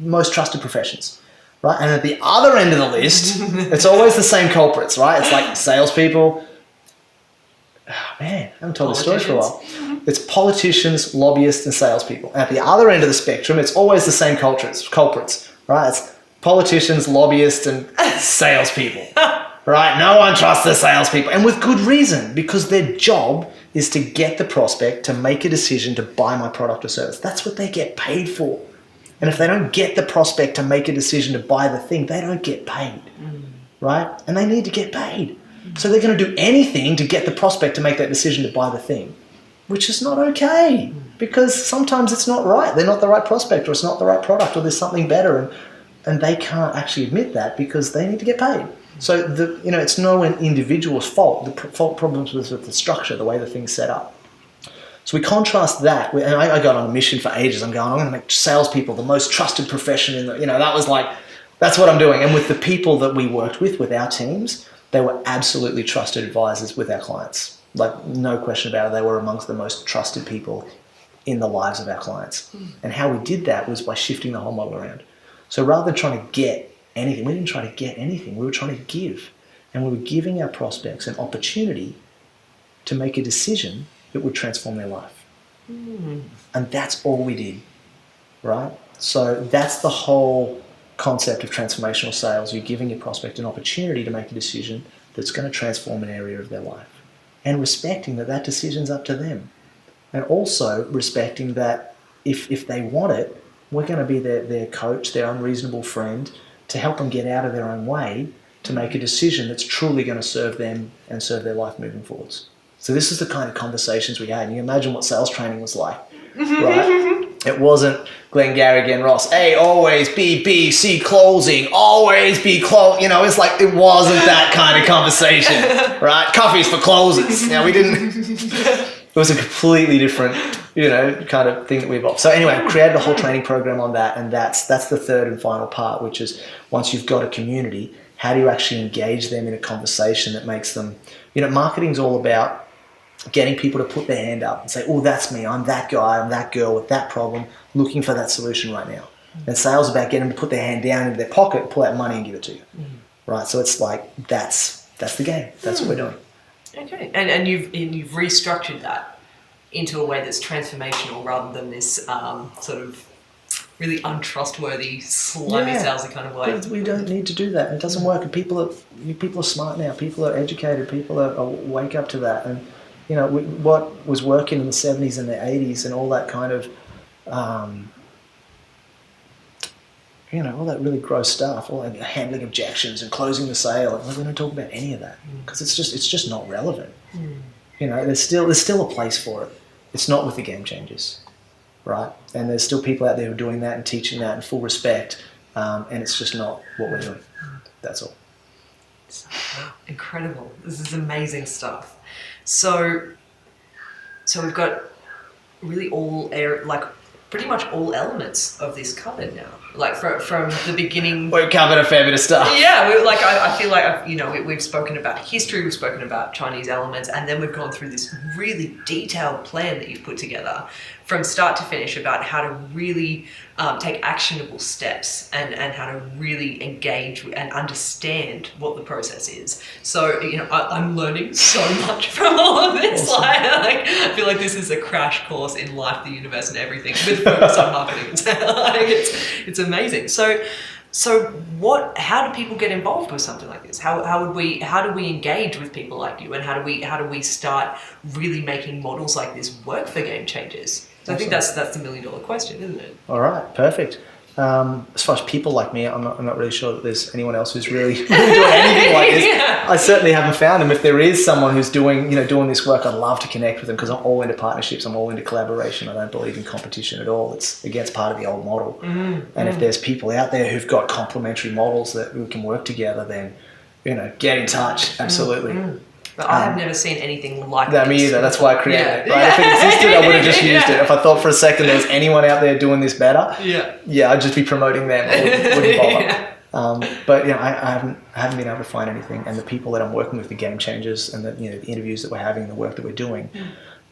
most trusted professions, right? And at the other end of the list, it's always the same culprits, right? It's like salespeople. Oh, man, I haven't told this story for a while. It's politicians, lobbyists, and salespeople. And at the other end of the spectrum, it's always the same culprits, right? It's politicians, lobbyists, and salespeople, right? No one trusts the salespeople, and with good reason, because their job is to get the prospect to make a decision to buy my product or service. That's what they get paid for. And if they don't get the prospect to make a decision to buy the thing, they don't get paid, right? And they need to get paid. So they're going to do anything to get the prospect to make that decision to buy the thing, which is not okay, because sometimes it's not right. They're not the right prospect, or it's not the right product, or there's something better, and they can't actually admit that because they need to get paid. So it's no individual's fault. The fault problems was with the structure, the way the thing's set up. So we contrast that, and I got on a mission for ages. I'm going to make salespeople the most trusted profession in the, that was like, that's what I'm doing. And with the people that we worked with our teams, they were absolutely trusted advisors with our clients. Like, no question about it, they were amongst the most trusted people in the lives of our clients. And how we did that was by shifting the whole model around. So rather than trying to get anything, we didn't try to get anything, we were trying to give. And we were giving our prospects an opportunity to make a decision that would transform their life. And that's all we did, right? So that's the whole concept of transformational sales. You're giving your prospect an opportunity to make a decision that's going to transform an area of their life. And respecting that decision's up to them. And also respecting that if they want it, we're going to be their coach, their unreasonable friend, to help them get out of their own way to make a decision that's truly going to serve them and serve their life moving forwards. So this is the kind of conversations we had. And you imagine what sales training was like, right? It wasn't Glengarry and Ross, A, always be B, C, closing, always be close. It's like, it wasn't that kind of conversation, right? Coffees for closers. We didn't, it was a completely different, kind of thing that we evolved. So anyway, I created a whole training program on that. And that's the third and final part, which is once you've got a community, how do you actually engage them in a conversation that makes them, marketing's all about getting people to put their hand up and say, oh, that's me. I'm that guy. I'm that girl with that problem, looking for that solution right now. And sales is about getting them to put their hand down into their pocket, pull out money and give it to you. Right? So it's like, that's the game. That's what we're doing. Okay. And you've restructured that into a way that's transformational rather than this sort of really untrustworthy, slimy, salesy kind of way. We don't need to do that. It doesn't work. And people are smart now. People are educated. People are wake up to that. And what was working in the 70s and the 80s and all that kind of, all that really gross stuff, all that handling objections and closing the sale. We don't talk about any of that because it's just not relevant. There's still a place for it. It's not with the Gamechangers, right? And there's still people out there who are doing that and teaching that in full respect, and it's just not what we're doing. That's all. Incredible. This is amazing stuff. So we've got really pretty much all elements of this covered now. Like from the beginning. We've covered a fair bit of stuff. Yeah, I feel like we've spoken about history, we've spoken about Chinese elements, and then we've gone through this really detailed plan that you've put together from start to finish about how to really take actionable steps and how to really engage and understand what the process is. So, I'm learning so much from all of this. Awesome. I feel like this is a crash course in life, the universe, and everything with focus on marketing and sales. It's amazing. So, So how do people get involved with something like this? How do we engage with people like you, and how do we start really making models like this work for Game Changers? So I think that's the $1 million question, isn't it? All right, perfect. As far as people like me, I'm not really sure that there's anyone else who's really doing anything like this. Yeah. I certainly haven't found them. If there is someone who's doing this work, I'd love to connect with them, because I'm all into partnerships. I'm all into collaboration. I don't believe in competition at all. It's against part of the old model. And if there's people out there who've got complementary models that we can work together, then get in touch. Absolutely. But I have never seen anything like that. Me either. That's why I created it. Right? If it existed, I would have just used it. If I thought for a second there was anyone out there doing this better, I'd just be promoting them. I wouldn't bother. But I haven't been able to find anything. And the people that I'm working with, the Game Changers, and the interviews that we're having, the work that we're doing,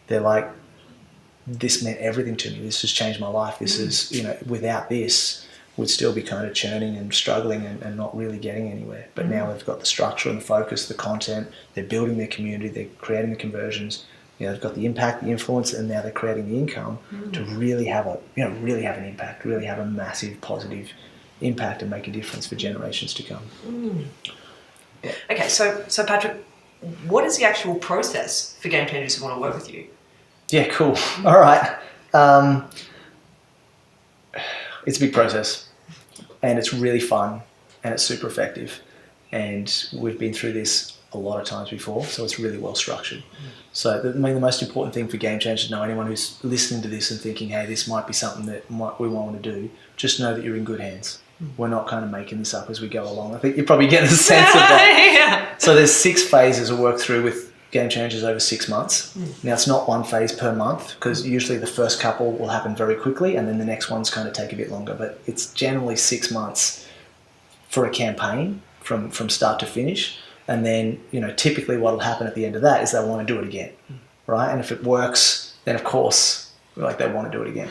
they're like, this meant everything to me. This has changed my life. This is without this, would still be kind of churning and struggling and not really getting anywhere. But now they've got the structure and the focus, the content, they're building their community, they're creating the conversions, they've got the impact, the influence, and now they're creating the income to really have an impact, really have a massive positive impact and make a difference for generations to come. Yeah. Okay, so Patrick, what is the actual process for Game Changers who want to work with you? Yeah, cool. All right. It's a big process, and it's really fun, and it's super effective, and we've been through this a lot of times before, so it's really well structured. So the most important thing for Game Changers to know, anyone who's listening to this and thinking, hey, this might be something that we want to do, just know that you're in good hands. We're not kind of making this up as we go along. I think you're probably getting a sense of that. So there's 6 phases we work through with Game Changers over 6 months. Now, it's not one phase per month, because usually the first couple will happen very quickly and then the next ones kind of take a bit longer, but it's generally 6 months for a campaign from start to finish. And then, typically what will happen at the end of that is they'll want to do it again, right? And if it works, then of course, they want to do it again.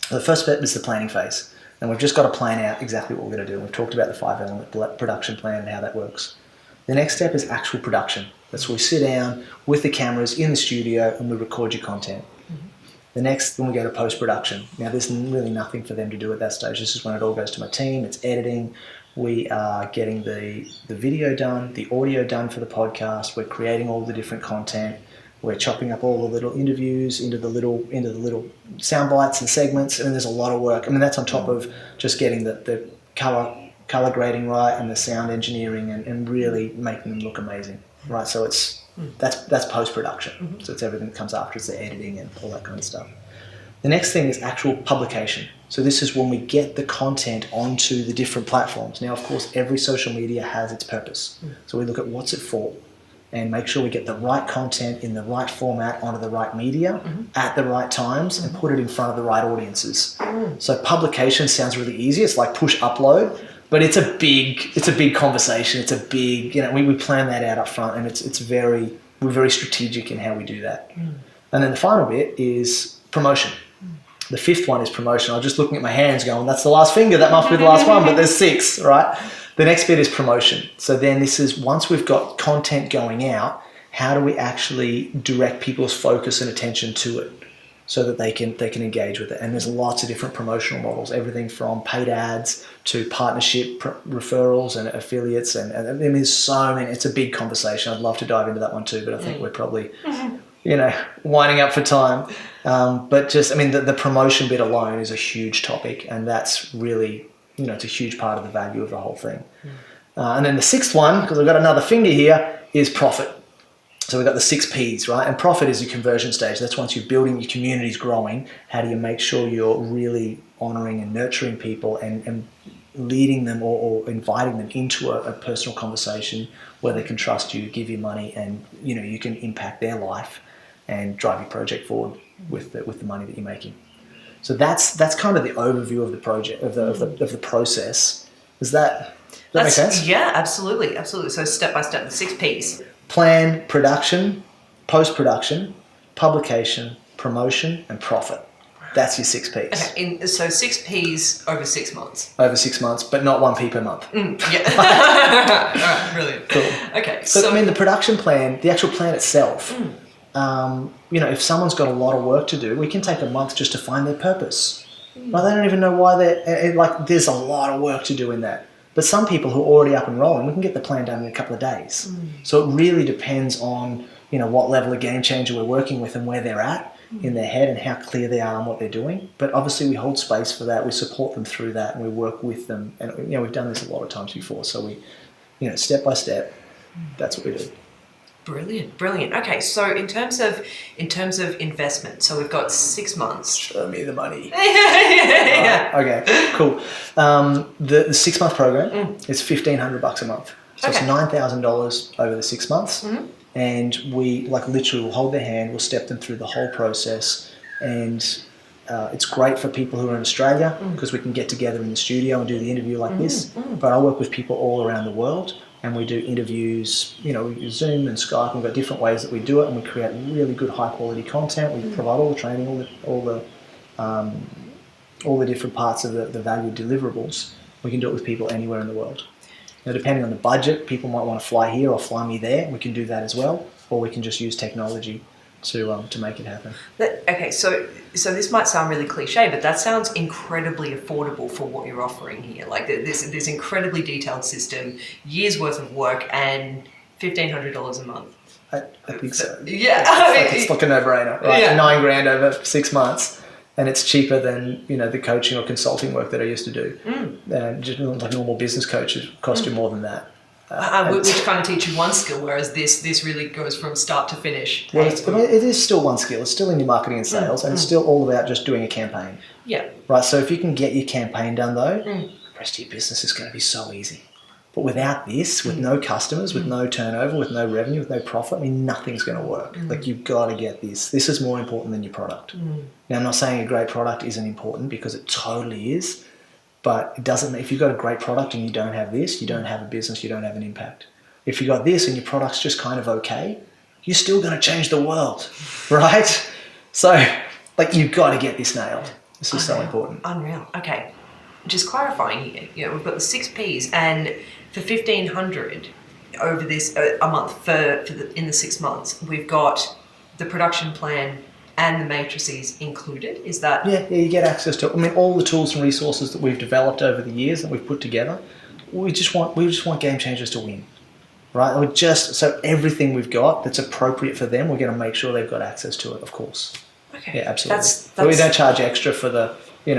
The first step is the planning phase. And we've just got to plan out exactly what we're going to do. We've talked about the 5-element production plan and how that works. The next step is actual production. That's where we sit down with the cameras in the studio and we record your content. The next, then we go to post-production. Now, there's really nothing for them to do at that stage. This is when it all goes to my team. It's editing. We are getting the video done, the audio done for the podcast. We're creating all the different content. We're chopping up all the little interviews into the little sound bites and segments. And there's a lot of work. I mean, that's on top of just getting the color grading right and the sound engineering and really making them look amazing. Right, so that's post-production. So it's everything that comes after. It's the editing and all that kind of stuff. The next thing is actual publication. So this is when we get the content onto the different platforms. Now, of course, every social media has its purpose. So we look at what's it for and make sure we get the right content in the right format onto the right media at the right times and put it in front of the right audiences. So publication sounds really easy. It's like push upload. But it's a big conversation. It's a big, we plan that out up front, and we're very strategic in how we do that. And then the final bit is promotion. The 5th one is promotion. I'm just looking at my hands going, that's the last finger, that must be the last one, but there's 6, right? The next bit is promotion. So then this is, once we've got content going out, how do we actually direct people's focus and attention to it so that they can engage with it? And there's lots of different promotional models, everything from paid ads to partnership referrals and affiliates, and there's so many. It's a big conversation. I'd love to dive into that one too, but I think we're probably winding up for time. But just, the promotion bit alone is a huge topic, and that's really, it's a huge part of the value of the whole thing. And then the 6th one, because I've got another finger here, is profit. So we've got the 6 Ps, right? And profit is your conversion stage. That's once you're building, your community's growing. How do you make sure you're really honoring and nurturing people and leading them or inviting them into a personal conversation where they can trust you, give you money, and you can impact their life and drive your project forward with the money that you're making. So that's kind of the overview of the project, of the process. Does that make sense? Yeah, absolutely. So step by step, the 6 Ps. Plan, production, post-production, publication, promotion, and profit. That's your 6 Ps. Okay, so 6 Ps over 6 months. Over 6 months, but not 1 P per month. Yeah. All right, brilliant. Cool. Okay. So the production plan, the actual plan itself, if someone's got a lot of work to do, we can take a month just to find their purpose. Right? They don't even know why like there's a lot of work to do in that. But some people who are already up and rolling, we can get the plan done in a couple of days. So it really depends on, what level of game changer we're working with and where they're at in their head and how clear they are on what they're doing. But obviously we hold space for that. We support them through that and we work with them. And, we've done this a lot of times before. So we, step by step, that's what we do. Brilliant. Okay, so in terms of investment, so we've got 6 months. Show me the money. Yeah. Okay, cool. The 6 month program is $1,500 a month. So it's $9,000 over the 6 months. And we literally will hold their hand, we'll step them through the whole process. And it's great for people who are in Australia because we can get together in the studio and do the interview like this. But I work with people all around the world. And we do interviews, we use Zoom and Skype. We've got different ways that we do it, and we create really good, high-quality content. We provide all the training, all the different parts of the value deliverables. We can do it with people anywhere in the world. Now, depending on the budget, people might want to fly here or fly me there. We can do that as well, or we can just use technology to make it happen. Okay, so this might sound really cliche, but that sounds incredibly affordable for what you're offering here. Like this incredibly detailed system, years worth of work, and $1,500 a month. I think so. Yeah, it's like a no-brainer, right? Yeah. $9,000 over 6 months, and it's cheaper than the coaching or consulting work that I used to do. Just like normal business coaches cost you more than that. Which kind of teach you one skill, whereas this really goes from start to finish. Well, it is still one skill. It's still in your marketing and sales, and it's still all about just doing a campaign. Yeah. Right. So if you can get your campaign done, though, the rest of your business is going to be so easy. But without this, with no customers, with no turnover, with no revenue, with no profit, nothing's going to work. Like, you've got to get this. This is more important than your product. Now, I'm not saying a great product isn't important, because it totally is. But it doesn't. If you've got a great product and you don't have this, you don't have a business, you don't have an impact. If you got this and your product's just kind of okay, you're still going to change the world, right? So, you've got to get this nailed. This is so important. Unreal. Okay, just clarifying here. We've got the 6 Ps, and for $1,500 over this a month in the 6 months, we've got the production plan and the matrices included. Is that? Yeah, you get access to all the tools and resources that we've developed over the years that we've put together. We just want Gamechangers to win, right? So everything we've got that's appropriate for them, we're going to make sure they've got access to it, of course. Okay. Yeah, absolutely. But we don't charge extra for the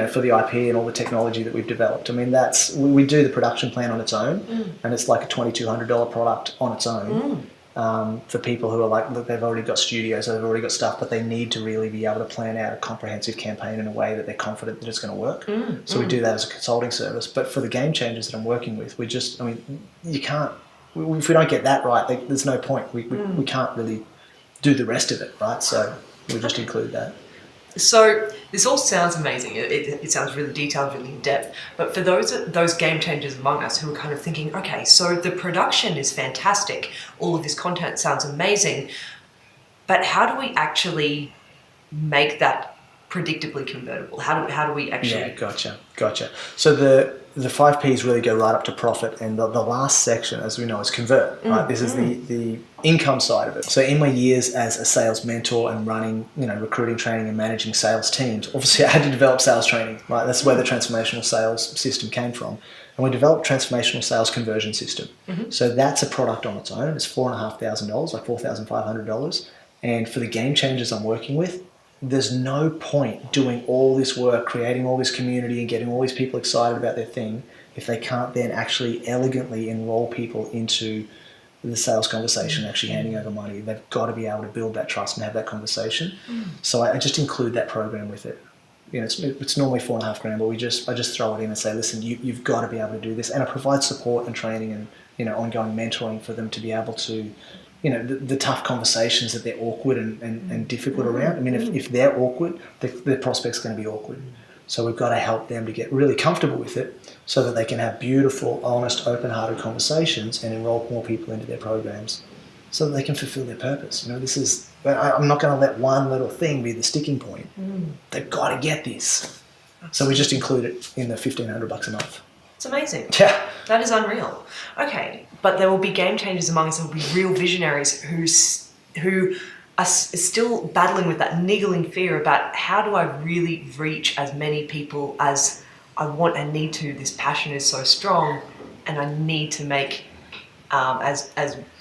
for the IP and all the technology that we've developed. We do the production plan on its own, and it's like a $2,200 product on its own. For people who are look, they've already got studios, they've already got stuff, but they need to really be able to plan out a comprehensive campaign in a way that they're confident that it's going to work. So we do that as a consulting service. But for the game changers that I'm working with, you can't, if we don't get that right, there's no point. We can't really do the rest of it, right? So we just include that. So this all sounds amazing. It sounds really detailed, really in depth. But for those game changers among us who are kind of thinking, okay, so the production is fantastic, all of this content sounds amazing, but how do we actually make that predictably convertible? How do we actually? Yeah, gotcha. So the 5 Ps really go right up to profit, and the last section, as we know, is convert. Right, this is the income side of it. So in my years as a sales mentor and running, recruiting, training, and managing sales teams, obviously I had to develop sales training. Right, that's where the transformational sales system came from, and we developed transformational sales conversion system. So that's a product on its own. It's $4,500, like $4,500, and for the game changers I'm working with, there's no point doing all this work, creating all this community and getting all these people excited about their thing if they can't then actually elegantly enroll people into the sales conversation, actually handing over money. They've got to be able to build that trust and have that conversation. So I just include that program with it. It's normally $4,500, but I just throw it in and say, listen, you've got to be able to do this. And I provide support and training and ongoing mentoring for them to be able to the tough conversations that they're awkward and difficult around. If they're awkward, their prospect's going to be awkward. So we've got to help them to get really comfortable with it so that they can have beautiful, honest, open-hearted conversations and enroll more people into their programs so that they can fulfill their purpose. I'm not going to let one little thing be the sticking point. They've got to get this. So we just include it in the $1,500 a month. It's amazing. Yeah. That is unreal. Okay, but there will be game changers among us. There will be real visionaries who still battling with that niggling fear about how do I really reach as many people as I want and need to. This passion is so strong, and I need to make I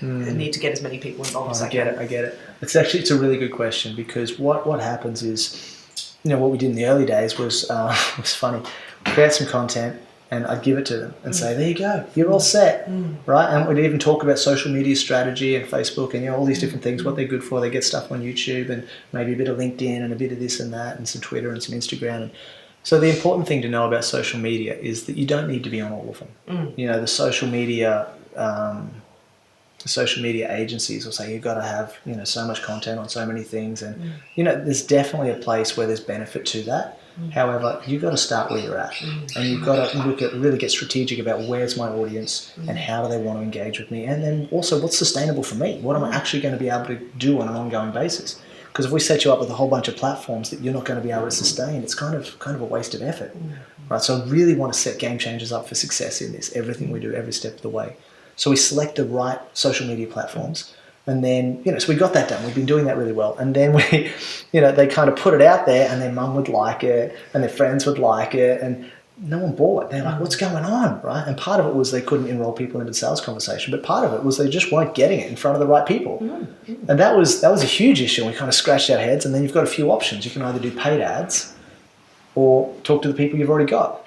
need to get as many people involved as I can. I get it. It's a really good question, because what happens is, what we did in the early days was was funny. Create some content, and I'd give it to them and say, there you go, you're all set, right? And we'd even talk about social media strategy and Facebook and all these different things, what they're good for. They get stuff on YouTube and maybe a bit of LinkedIn and a bit of this and that and some Twitter and some Instagram. And so the important thing to know about social media is that you don't need to be on all of them. The social media agencies will say you've got to have so much content on so many things, and there's definitely a place where there's benefit to that. However, you've got to start where you're at, and you've got to really get strategic about where's my audience and how do they want to engage with me, and then also what's sustainable for me. What am I actually going to be able to do on an ongoing basis? Because if we set you up with a whole bunch of platforms that you're not going to be able to sustain, it's kind of a waste of effort, right? So I really want to set Gamechangers up for success in this. Everything we do, every step of the way. So we select the right social media platforms, and then, so we got that done. We've been doing that really well. And then we, they kind of put it out there, and their mum would like it, and their friends would like it, and no one bought. They're like, what's going on, right? And part of it was they couldn't enroll people into the sales conversation, but part of it was they just weren't getting it in front of the right people. And that was a huge issue. We kind of scratched our heads, and then you've got a few options. You can either do paid ads or talk to the people you've already got,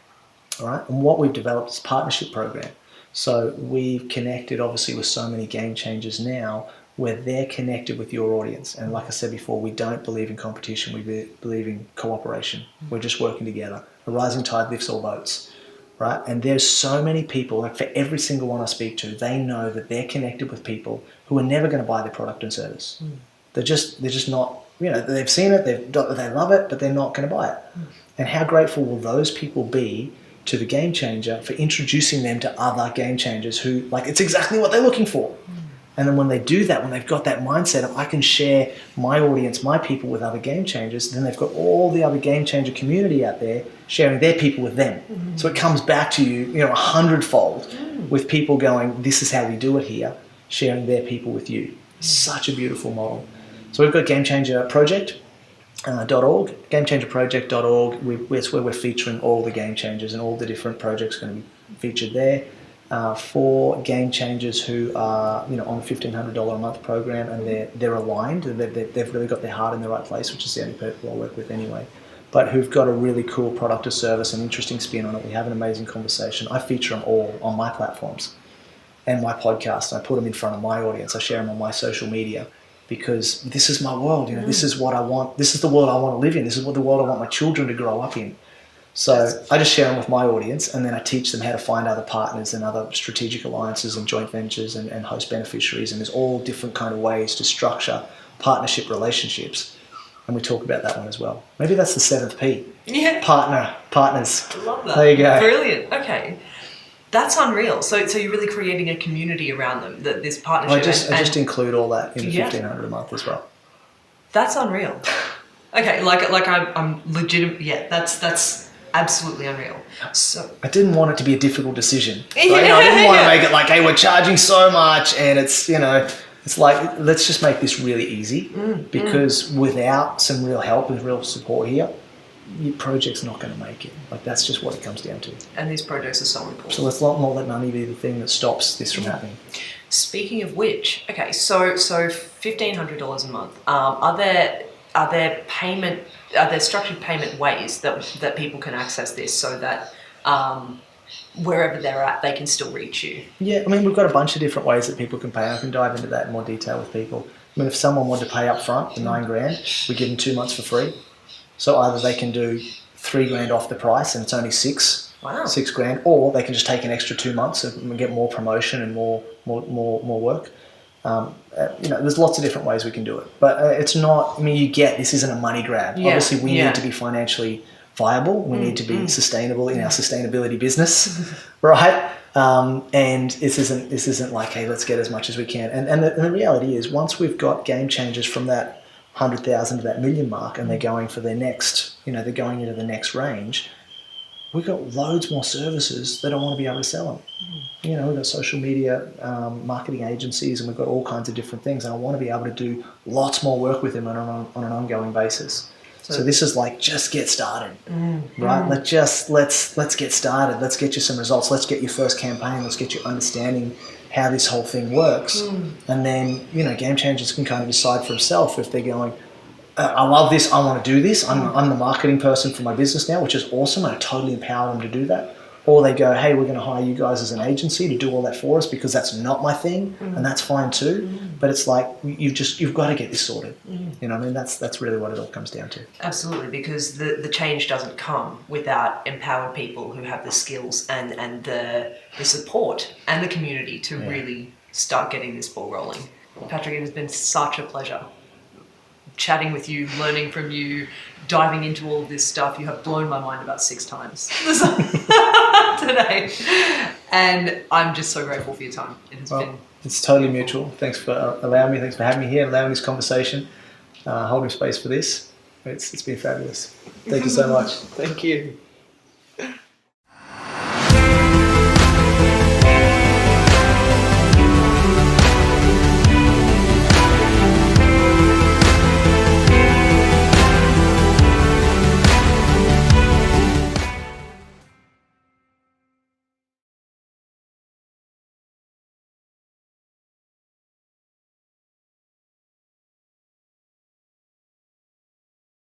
all right? And what we've developed is a partnership program. So we've connected obviously with so many Gamechangers now where they're connected with your audience. And like I said before, we don't believe in competition, we believe in cooperation. We're just working together. A rising tide lifts all boats, right? And there's so many people, like for every single one I speak to, they know that they're connected with people who are never going to buy their product and service. They're just not, they've seen it, they love it, but they're not going to buy it. And how grateful will those people be to the Gamechanger for introducing them to other Gamechangers who, it's exactly what they're looking for. And then when they do that, when they've got that mindset of I can share my audience, my people with other Gamechangers, then they've got all the other Gamechanger community out there sharing their people with them. So it comes back to you, 100-fold with people going, this is how we do it here, sharing their people with you. Such a beautiful model. So we've got Gamechanger Project. .org, GameChangerProject.org. That's where we're featuring all the Gamechangers, and all the different projects are going to be featured there. For Gamechangers who are on a $1,500 a month program, and they're aligned, they've really got their heart in the right place, which is the only people I work with anyway, but who've got a really cool product or service, an interesting spin on it. We have an amazing conversation. I feature them all on my platforms and my podcast. I put them in front of my audience. I share them on my social media, because this is my world, this is what I want. This is the world I want to live in. This is what the world I want my children to grow up in. So I just share them with my audience, and then I teach them how to find other partners and other strategic alliances and joint ventures and host beneficiaries. And there's all different kind of ways to structure partnership relationships. And we talk about that one as well. Maybe that's the 7th P. Yeah. Partners. I love that. There you go. Brilliant. Okay. That's unreal. So you're really creating a community around them, this partnership. I just include all that in the $1,500 a month as well. That's unreal. Okay, I'm legitimate. Yeah, that's absolutely unreal. So I didn't want it to be a difficult decision. Right? I didn't want to make it like, hey, we're charging so much, and it's it's like, let's just make this really easy, because without some real help and real support here, your project's not going to make it. That's just what it comes down to. And these projects are so important. So let's not let money be the thing that stops this from happening. Speaking of which, okay, so $1,500 a month. Are there structured payment ways that people can access this, so that wherever they're at, they can still reach you? Yeah, we've got a bunch of different ways that people can pay. I can dive into that in more detail with people. If someone wanted to pay up front, the $9,000, we give them 2 months for free. So either they can do $3,000 off the price, and it's only $6,000, or they can just take an extra 2 months and get more promotion and more work. There's lots of different ways we can do it, but it's not. This isn't a money grab. Yeah. Obviously, we need to be financially viable. We need to be sustainable in our sustainability business, right? And this isn't like, hey, let's get as much as we can. And the reality is, once we've got Gamechangers from that 100,000 to that million mark, and they're going for their next, they're going into the next range, we've got loads more services that I want to be able to sell them. You know, we've got social media marketing agencies, and we've got all kinds of different things, and I want to be able to do lots more work with them on an ongoing basis. So this is like, just get started, right? Let's get started. Let's get you some results. Let's get your first campaign. Let's get you understanding how this whole thing works. And then, you know, Gamechangers can kind of decide for himself if they're going, I love this, I want to do this. I'm the marketing person for my business now, which is awesome. I totally empower them to do that. Or they go, hey, we're going to hire you guys as an agency to do all that for us because that's not my thing, and that's fine too. But it's like, you've got to get this sorted. You know what I mean? That's really what it all comes down to. Absolutely, because the change doesn't come without empowered people who have the skills and the support and the community to really start getting this ball rolling. Patrick, it has been such a pleasure chatting with you, learning from you, diving into all of this stuff. You have blown my mind about 6 times today. And I'm just so grateful for your time. It has been... It's totally mutual. Thanks for allowing me. Thanks for having me here, allowing this conversation, holding space for this. It's been fabulous. Thank you so much. Thank you.